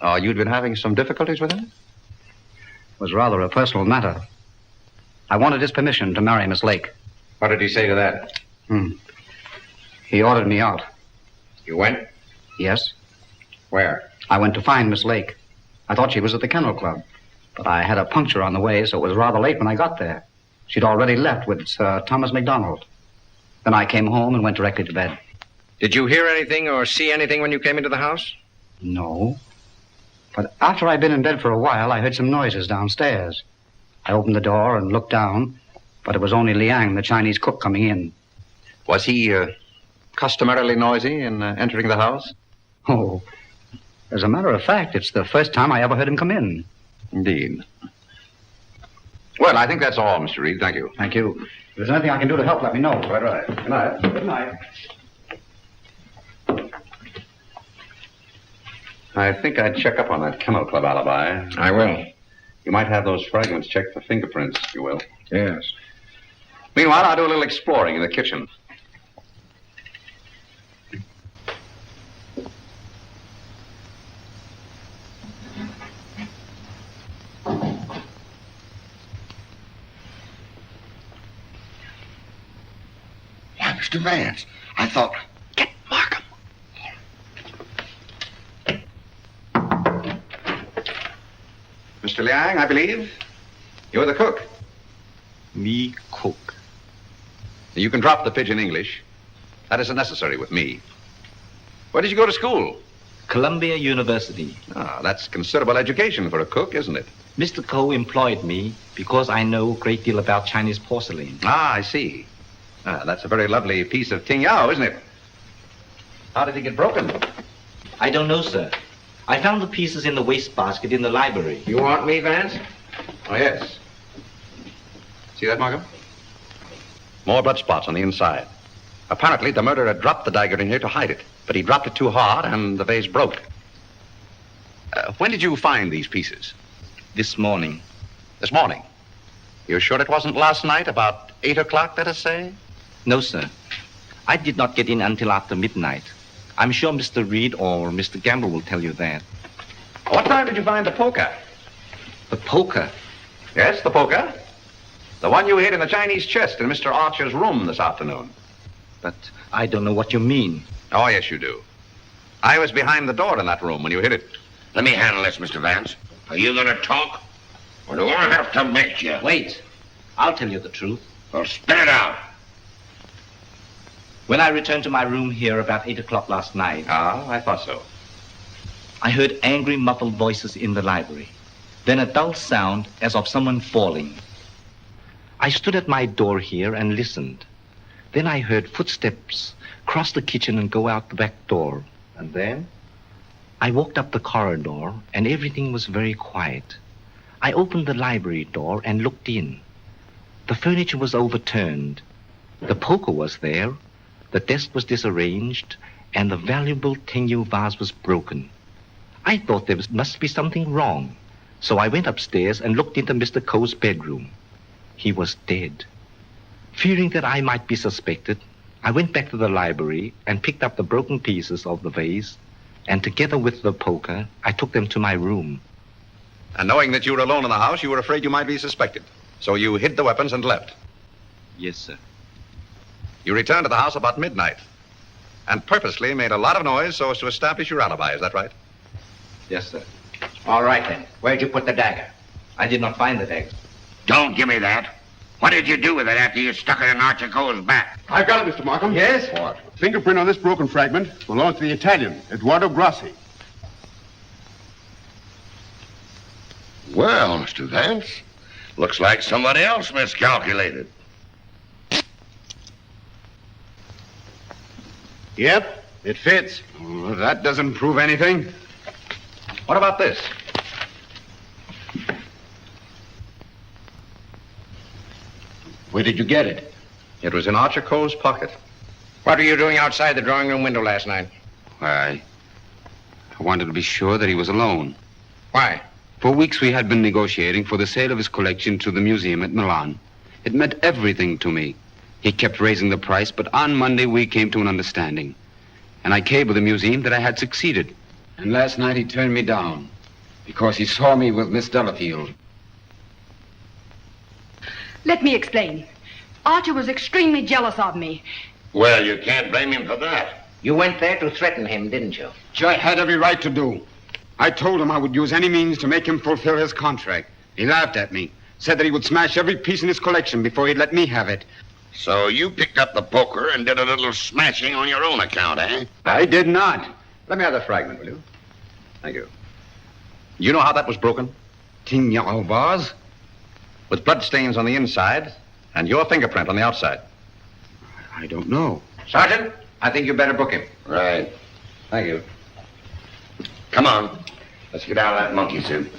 Oh, you'd been having some difficulties with him? It was rather a personal matter. I wanted his permission to marry Miss Lake. What did he say to that? He ordered me out. You went? Yes. Where? I went to find Miss Lake. I thought she was at the Kennel Club, but I had a puncture on the way, so it was rather late when I got there. She'd already left with Sir Thomas MacDonald. Then I came home and went directly to bed. Did you hear anything or see anything when you came into the house? No. But after I'd been in bed for a while, I heard some noises downstairs. I opened the door and looked down, but it was only Liang, the Chinese cook, coming in. Was he customarily noisy in entering the house? Oh, as a matter of fact, it's the first time I ever heard him come in. Indeed. Well, I think that's all, Mr. Reed. Thank you. Thank you. If there's anything I can do to help, let me know. Quite right. Good night. Good night. I think I'd check up on that Kennel Club alibi. I will. You might have those fragments checked for fingerprints, if you will. Yes. Meanwhile, I'll do a little exploring in the kitchen. Why, Mr. Vance, I thought... Get Markham. Mr. Liang, I believe. You're the cook. Me cook. You can drop the pidgin English. That isn't necessary with me. Where did you go to school? Columbia University. Ah, that's considerable education for a cook, isn't it? Mr. Cole employed me because I know a great deal about Chinese porcelain. Ah, I see. Ah, that's a very lovely piece of Ting Yao, isn't it? How did it get broken? I don't know, sir. I found the pieces in the wastebasket in the library. You want me, Vance? Oh, yes. See that, Markham? More blood spots on the inside. Apparently, the murderer dropped the dagger in here to hide it, but he dropped it too hard and the vase broke. When did you find these pieces? This morning. This morning? You're sure it wasn't last night, about 8 o'clock, let us say? No, sir. I did not get in until after midnight. I'm sure Mr. Reed or Mr. Gamble will tell you that. What time did you find the poker? The poker? Yes, the poker. The one you hid in the Chinese chest in Mr. Archer's room this afternoon. But I don't know what you mean. Oh, yes, you do. I was behind the door in that room when you hid it. Let me handle this, Mr. Vance. Are you going to talk? Or do I have to make you? Wait. I'll tell you the truth. Well, spit it out. When I returned to my room here about 8 o'clock last night... Ah, I thought so. I heard angry, muffled voices in the library. Then a dull sound as of someone falling. I stood at my door here and listened. Then I heard footsteps cross the kitchen and go out the back door. And then? I walked up the corridor, and everything was very quiet. I opened the library door and looked in. The furniture was overturned. The poker was there. The desk was disarranged, and the valuable Tengu vase was broken. I thought there must be something wrong, so I went upstairs and looked into Mr. Coe's bedroom. He was dead. Fearing that I might be suspected, I went back to the library and picked up the broken pieces of the vase, and together with the poker, I took them to my room. And knowing that you were alone in the house, you were afraid you might be suspected. So you hid the weapons and left. Yes, sir. You returned to the house about midnight and purposely made a lot of noise so as to establish your alibi. Is that right? Yes, sir. All right, then. Where'd you put the dagger? I did not find the dagger. Don't give me that. What did you do with it after you stuck it in Archer Coe's back? I've got it, Mr. Markham. Yes? What? Fingerprint on this broken fragment belongs to the Italian, Eduardo Grassi. Well, Mr. Vance, looks like somebody else miscalculated. Yep, it fits. Well, that doesn't prove anything. What about this? Where did you get it? It was in Archer Coe's pocket. What were you doing outside the drawing room window last night? Why, I wanted to be sure that he was alone. Why? For weeks we had been negotiating for the sale of his collection to the museum at Milan. It meant everything to me. He kept raising the price, but on Monday we came to an understanding. And I cabled the museum that I had succeeded. And last night he turned me down because he saw me with Miss Delafield. Let me explain. Archer was extremely jealous of me. Well, you can't blame him for that. You went there to threaten him, didn't you? Which I had every right to do. I told him I would use any means to make him fulfill his contract. He laughed at me, said that he would smash every piece in his collection before he'd let me have it. So you picked up the poker and did a little smashing on your own account, eh? I did not. Let me have the fragment, will you? Thank you. You know how that was broken? Tignan vase? With blood stains on the inside and your fingerprint on the outside. I don't know. Sergeant, I think you better book him. Right. Thank you. Come on. Let's get out of that monkey suit.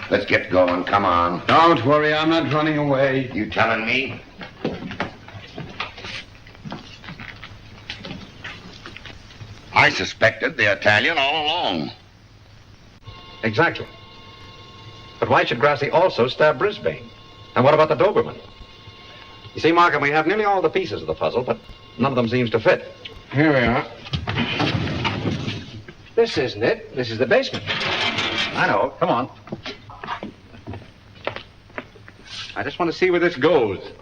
Let's get going. Come on. Don't worry, I'm not running away. You telling me? I suspected the Italian all along. Exactly. But why should Grassi also stab Brisbane? And what about the Doberman? You see, Markham, we have nearly all the pieces of the puzzle, but none of them seems to fit. Here we are. This isn't it. This is the basement. I know. Come on. I just want to see where this goes.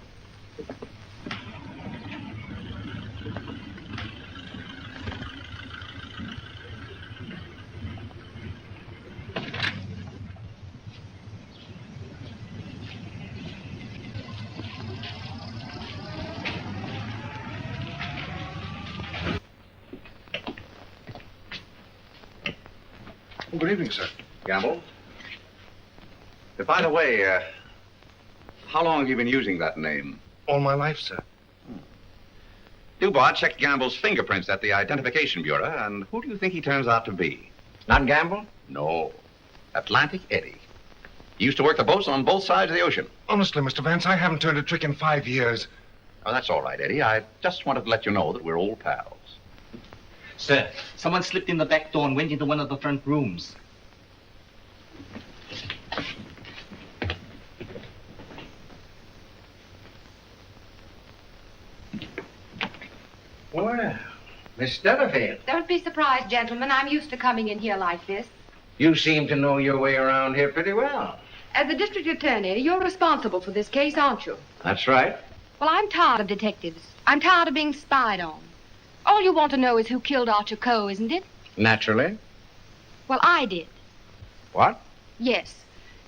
Good evening, sir. Gamble? By the way, how long have you been using that name? All my life, sir. Dubois checked Gamble's fingerprints at the Identification Bureau, and who do you think he turns out to be? Not Gamble? No. Atlantic Eddie. He used to work the boats on both sides of the ocean. Honestly, Mr. Vance, I haven't turned a trick in 5 years. Oh, that's all right, Eddie. I just wanted to let you know that we're old pals. Sir, someone slipped in the back door and went into one of the front rooms. Well, Miss Delafield, Don't be surprised, gentlemen. I'm used to coming in here like this. you seem to know your way around here pretty well. As the district attorney, you're responsible for this case, aren't you? That's right. Well, I'm tired of detectives. I'm tired of being spied on. All you want to know is who killed Archer Coe, isn't it? Naturally. Well, I did. What? Yes.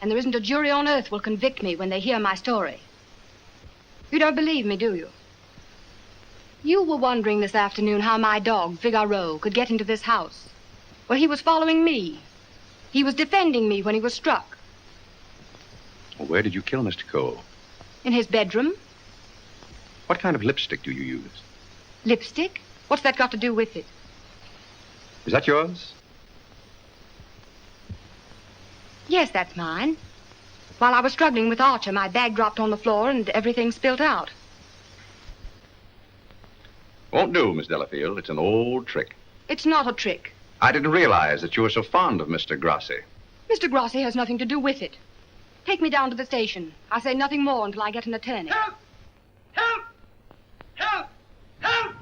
And there isn't a jury on earth will convict me when they hear my story. You don't believe me, do you? You were wondering this afternoon how my dog, Figaro, could get into this house. Well, he was following me. He was defending me when he was struck. Well, where did you kill Mr. Cole? In his bedroom. What kind of lipstick do you use? Lipstick? What's that got to do with it? Is that yours? Yes, that's mine. While I was struggling with Archer, my bag dropped on the floor and everything spilt out. Won't do, Miss Delafield. It's an old trick. It's not a trick. I didn't realize that you were so fond of Mr. Grassi. Mr. Grassi has nothing to do with it. Take me down to the station. I'll say nothing more until I get an attorney. Help! Help! Help! Help!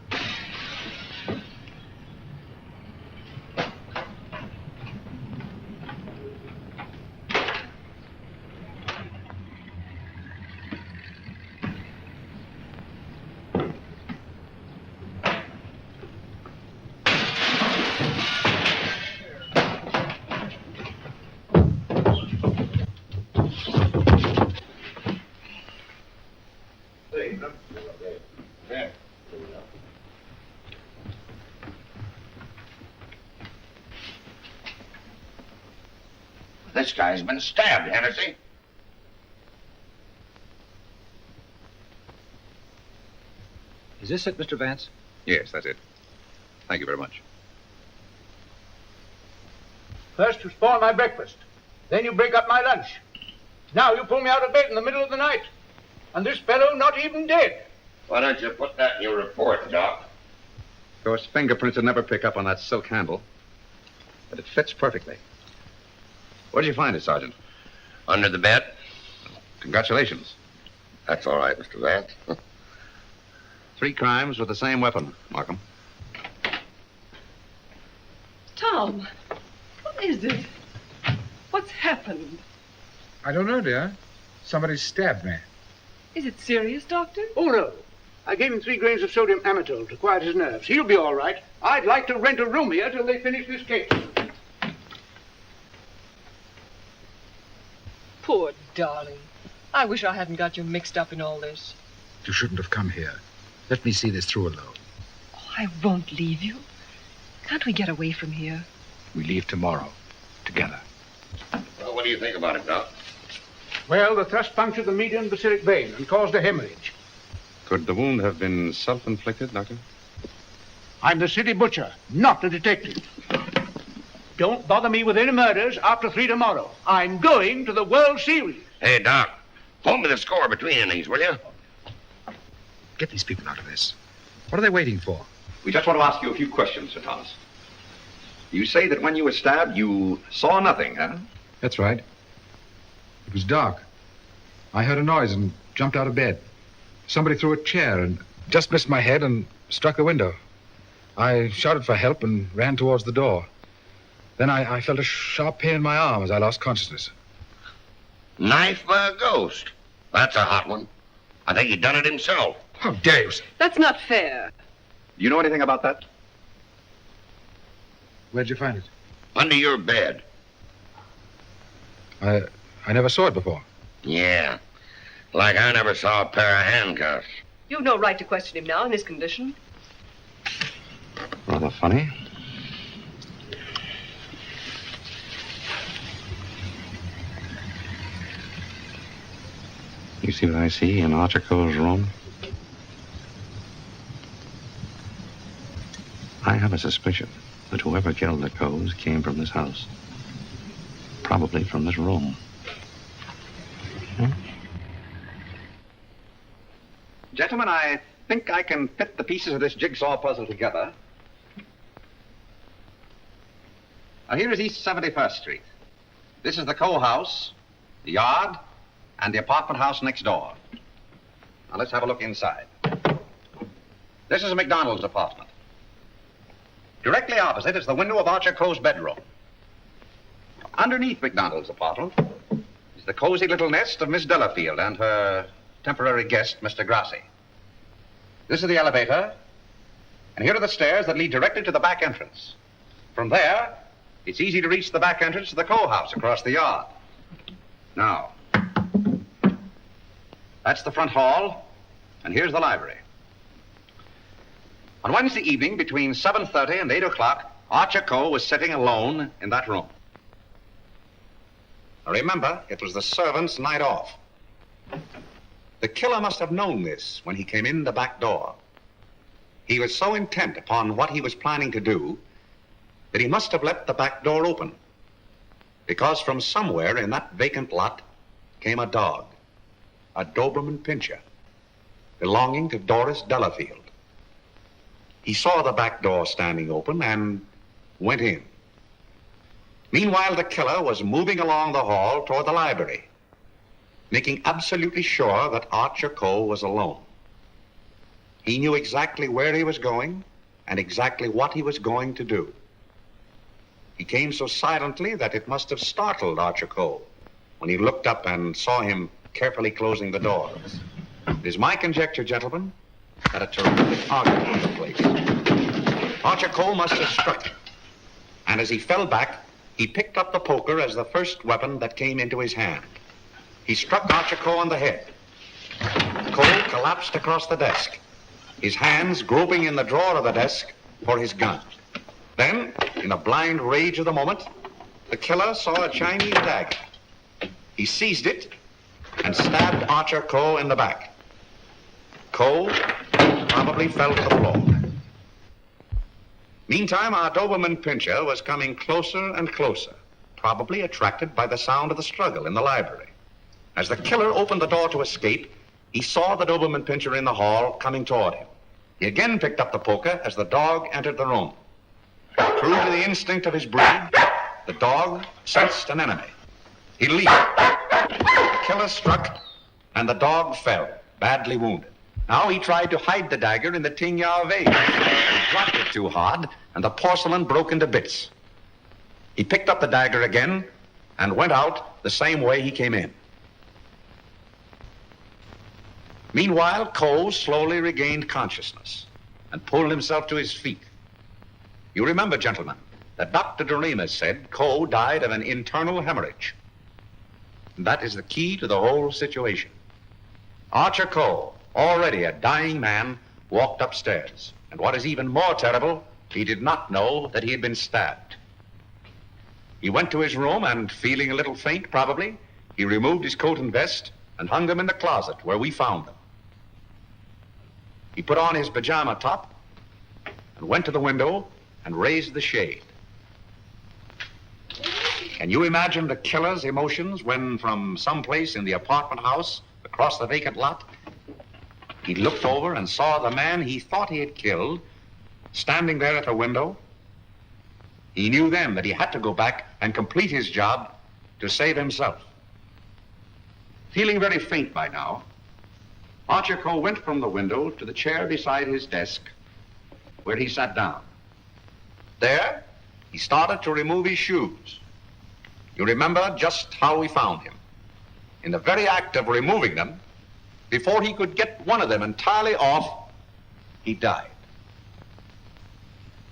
This guy's been stabbed, Hennessy. Is this it, Mr. Vance? Yes, that's it. Thank you very much. First you spoil my breakfast. Then you break up my lunch. Now you pull me out of bed in the middle of the night. And this fellow not even dead. Why don't you put that in your report, Doc? Of course, fingerprints would never pick up on that silk handle. But it fits perfectly. Where did you find it, Sergeant? Under the bed. Congratulations. That's all right, Mr. Vance. 3 crimes with the same weapon, Markham. Tom, what is it? What's happened? I don't know, dear. Somebody stabbed me. Is it serious, Doctor? Oh, no. I gave him 3 grains of sodium amytal to quiet his nerves. He'll be all right. I'd like to rent a room here till they finish this case. Poor darling. I wish I hadn't got you mixed up in all this. You shouldn't have come here. Let me see this through alone. Oh, I won't leave you. Can't we get away from here? We leave tomorrow. Together. Well, what do you think about it, Doc? Well, the thrust punctured the median basilic vein and caused a hemorrhage. Could the wound have been self-inflicted, Doctor? I'm the city butcher, not the detective. Don't bother me with any murders after 3 tomorrow. I'm going to the World Series. Hey, Doc, hold me the score between innings, will you? Get these people out of this. What are they waiting for? We just want to ask you a few questions, Sir Thomas. You say that when you were stabbed, you saw nothing, huh? That's right. It was dark. I heard a noise and jumped out of bed. Somebody threw a chair and just missed my head and struck the window. I shouted for help and ran towards the door. Then I felt a sharp pain in my arm as I lost consciousness. Knife by a ghost. That's a hot one. I think he done it himself. How dare you? That's not fair. Do you know anything about that? Where'd you find it? Under your bed. I never saw it before. Yeah. Like I never saw a pair of handcuffs. You've no right to question him now in this condition. Rather funny. You see what I see in Archer Coe's room? I have a suspicion that whoever killed the Coes came from this house. Probably from this room. Gentlemen, I think I can fit the pieces of this jigsaw puzzle together. Now, here is East 71st Street. This is the Coe house, the yard, and the apartment house next door. Now, let's have a look inside. This is McDonald's apartment. Directly opposite is the window of Archer Coe's bedroom. Underneath McDonald's apartment is the cozy little nest of Miss Delafield and her temporary guest, Mr. Grassi. This is the elevator, and here are the stairs that lead directly to the back entrance. From there, it's easy to reach the back entrance to the Coe house across the yard. Now, that's the front hall, and here's the library. On Wednesday evening, between 7:30 and 8 o'clock, Archer Coe was sitting alone in that room. Now remember, it was the servants' night off. The killer must have known this when he came in the back door. He was so intent upon what he was planning to do that he must have left the back door open, because from somewhere in that vacant lot came a dog, a Doberman Pinscher, belonging to Doris Delafield. He saw the back door standing open and went in. Meanwhile, the killer was moving along the hall toward the library, making absolutely sure that Archer Coe was alone. He knew exactly where he was going and exactly what he was going to do. He came so silently that it must have startled Archer Coe when he looked up and saw him carefully closing the doors. It is my conjecture, gentlemen, that a terrific argument took place. Archer Coe must have struck him, and as he fell back, he picked up the poker as the first weapon that came into his hand. He struck Archer Coe on the head. Coe collapsed across the desk, his hands groping in the drawer of the desk for his gun. Then, in a blind rage of the moment, the killer saw a Chinese dagger. He seized it and stabbed Archer Coe in the back. Coe probably fell to the floor. Meantime, our Doberman Pinscher was coming closer and closer, probably attracted by the sound of the struggle in the library. As the killer opened the door to escape, he saw the Doberman Pinscher in the hall coming toward him. He again picked up the poker as the dog entered the room. True to the instinct of his breed, the dog sensed an enemy. He leaped. The killer struck, and the dog fell, badly wounded. Now he tried to hide the dagger in the Tingya vase. He dropped it too hard, and the porcelain broke into bits. He picked up the dagger again and went out the same way he came in. Meanwhile, Coe slowly regained consciousness and pulled himself to his feet. You remember, gentlemen, that Dr. Doremus said Coe died of an internal hemorrhage. And that is the key to the whole situation. Archer Coe, already a dying man, walked upstairs. And what is even more terrible, he did not know that he had been stabbed. He went to his room and, feeling a little faint probably, he removed his coat and vest and hung them in the closet where we found them. He put on his pajama top and went to the window and raised the shade. Can you imagine the killer's emotions when, from someplace in the apartment house across the vacant lot, he looked over and saw the man he thought he had killed standing there at the window? He knew then that he had to go back and complete his job to save himself. Feeling very faint by now, Archer Coe went from the window to the chair beside his desk, where he sat down. There, he started to remove his shoes. You remember just how we found him. In the very act of removing them, before he could get one of them entirely off, he died.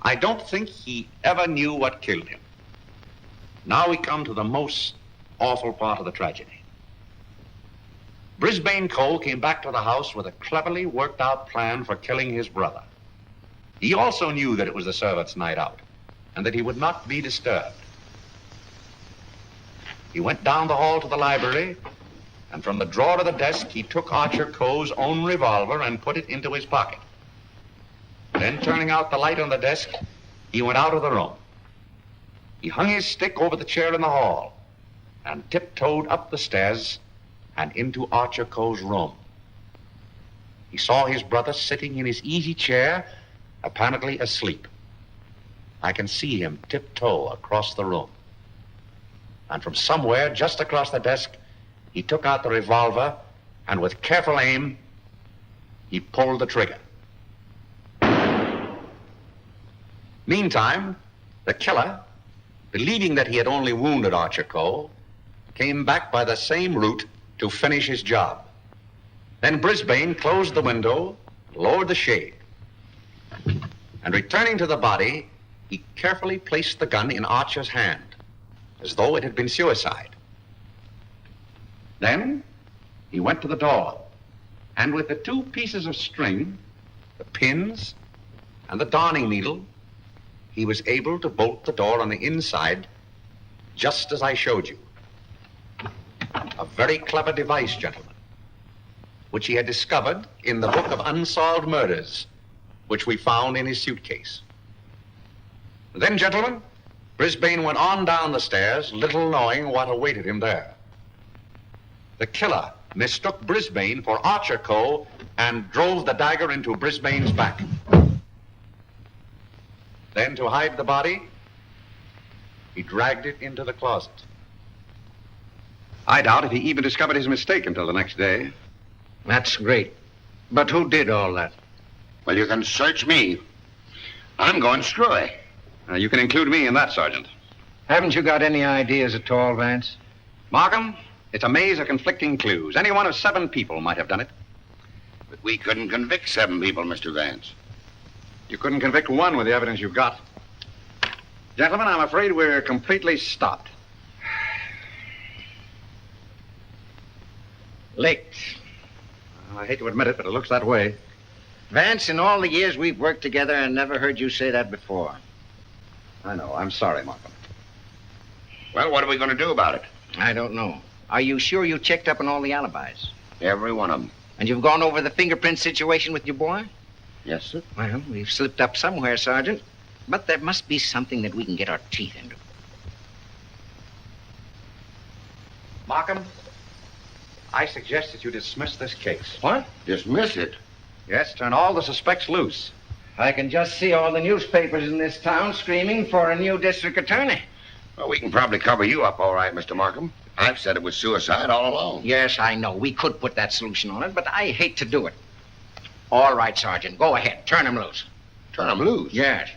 I don't think he ever knew what killed him. Now we come to the most awful part of the tragedy. Brisbane Coe came back to the house with a cleverly worked out plan for killing his brother. He also knew that it was the servants' night out and that he would not be disturbed. He went down the hall to the library, and from the drawer of the desk, he took Archer Coe's own revolver and put it into his pocket. Then, turning out the light on the desk, he went out of the room. He hung his stick over the chair in the hall and tiptoed up the stairs and into Archer Coe's room. He saw his brother sitting in his easy chair, apparently asleep. I can see him tiptoe across the room. And from somewhere just across the desk, he took out the revolver and with careful aim, he pulled the trigger. Meantime, the killer, believing that he had only wounded Archer Coe, came back by the same route to finish his job. Then Brisbane closed the window, lowered the shade, and returning to the body, he carefully placed the gun in Archer's hand, as though it had been suicide. Then he went to the door, and with the two pieces of string, the pins and the darning needle, he was able to bolt the door on the inside, just as I showed you. A very clever device, gentlemen. which he had discovered in the book of unsolved murders, which we found in his suitcase. Then, gentlemen, Brisbane went on down the stairs, little knowing what awaited him there. The killer mistook Brisbane for Archer Coe and drove the dagger into Brisbane's back. Then, to hide the body, he dragged it into the closet. I doubt if he even discovered his mistake until the next day. That's great. But who did all that? Well, you can search me. I'm going screwy. You can include me in that, Sergeant. Haven't you got any ideas at all, Vance? Markham, it's a maze of conflicting clues. Any one of 7 people might have done it. But we couldn't convict 7 people, Mr. Vance. You couldn't convict one with the evidence you've got. Gentlemen, I'm afraid we're completely stopped. Licked. I hate to admit it, but it looks that way. Vance, in all the years we've worked together, I never heard you say that before. I know. I'm sorry, Markham. Well, what are we going to do about it? I don't know. Are you sure you checked up on all the alibis? Every one of them. And you've gone over the fingerprint situation with your boy? Yes, sir. Well, we've slipped up somewhere, Sergeant. But there must be something that we can get our teeth into. Markham, I suggest that you dismiss this case. What? Dismiss it? Yes, turn all the suspects loose. I can just see all the newspapers in this town screaming for a new district attorney. Well, we can probably cover you up all right, Mr. Markham. I've said it was suicide all along. Yes, I know. We could put that solution on it, but I hate to do it. All right, Sergeant. Go ahead. Turn him loose. Turn him loose? Yes.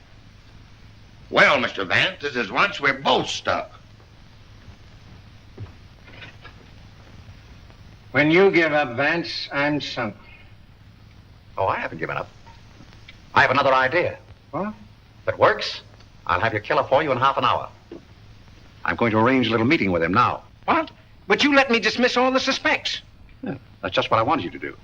Well, Mr. Vance, this is once we're both stuck. When you give up, Vance, I'm sunk. Oh, I haven't given up. I have another idea. What? If it works, I'll have your killer for you in half an hour. I'm going to arrange a little meeting with him now. What? But you let me dismiss all the suspects. Yeah, that's just what I wanted you to do.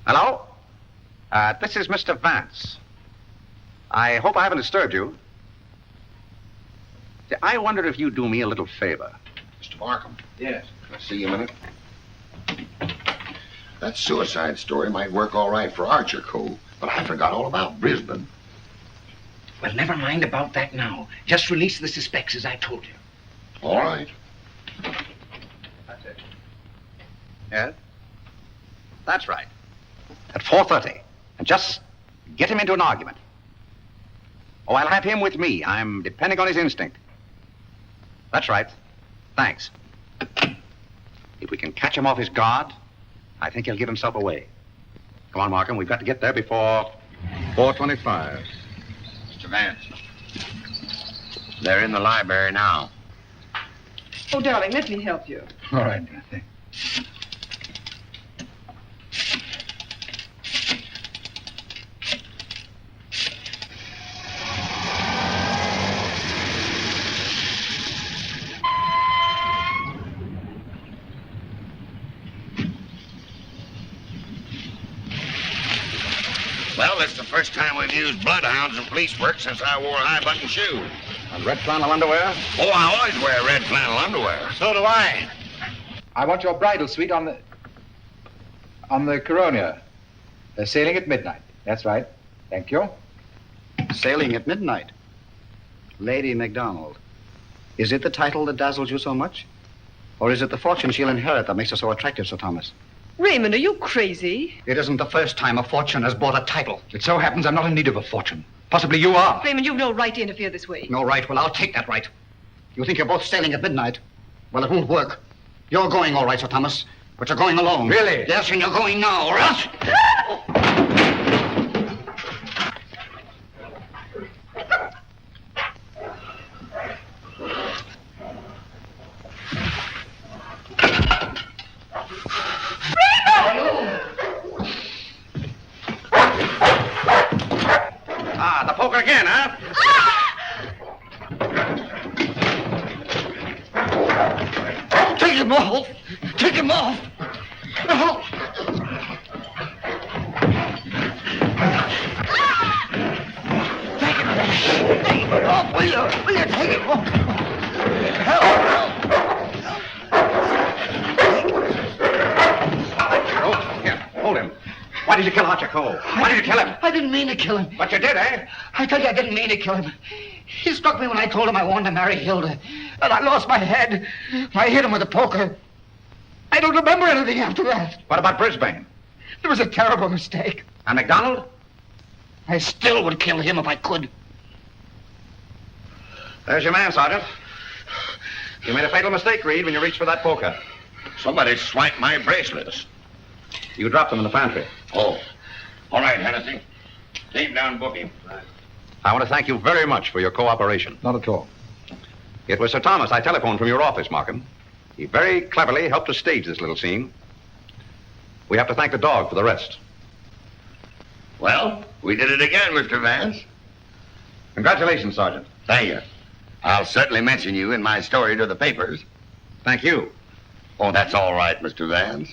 Hello? This is Mr. Vance. I hope I haven't disturbed you. See, I wondered if you'd do me a little favor. Mr. Markham? Yes. Can I see you a minute? That suicide story might work all right for Archer Coe, but I forgot all about Brisbane. Well, never mind about that now. Just release the suspects, as I told you. All right. That's it. Yes? That's right. At 4:30. And just get him into an argument. Oh, I'll have him with me. I'm depending on his instinct. That's right. Thanks. If we can catch him off his guard, I think he'll give himself away. Come on, Markham. We've got to get there before 4:25. Mr. Vance. They're in the library now. Oh, darling, let me help you. All right, Dorothy. Well, it's the first time we've used bloodhounds in police work since I wore high-button shoes. And red flannel underwear? Oh, I always wear red flannel underwear. So do I. I want your bridal suite on the Coronia. They're sailing at midnight. That's right. Thank you. Sailing at midnight. Lady MacDonald. Is it the title that dazzles you so much? Or is it the fortune she'll inherit that makes her so attractive, Sir Thomas? Raymond, are you crazy? It isn't the first time a fortune has bought a title. It so happens I'm not in need of a fortune. Possibly you are. Raymond, you've no right to interfere this way. No right? Well, I'll take that right. You think you're both sailing at midnight? Well, it won't work. You're going all right, Sir Thomas, but you're going alone. Really? Yes, and you're going now, or else... Ah, the poker again, huh? Take him off! Take him off! did you kill Archer Cole? Why did you kill him? I didn't mean to kill him. But you did, eh? I tell you, I didn't mean to kill him. He struck me when I told him I wanted to marry Hilda. And I lost my head. I hit him with a poker. I don't remember anything after that. What about Brisbane? It was a terrible mistake. And McDonald? I still would kill him if I could. There's your man, Sergeant. You made a fatal mistake, Reed, when you reached for that poker. Somebody swiped my bracelets. You dropped them in the pantry. Oh. All right, Hennessy. Take down booking. I want to thank you very much for your cooperation. Not at all. It was Sir Thomas I telephoned from your office, Markham. He very cleverly helped us stage this little scene. We have to thank the dog for the rest. Well, we did it again, Mr. Vance. Congratulations, Sergeant. Thank you. I'll certainly mention you in my story to the papers. Thank you. Oh, that's all right, Mr. Vance.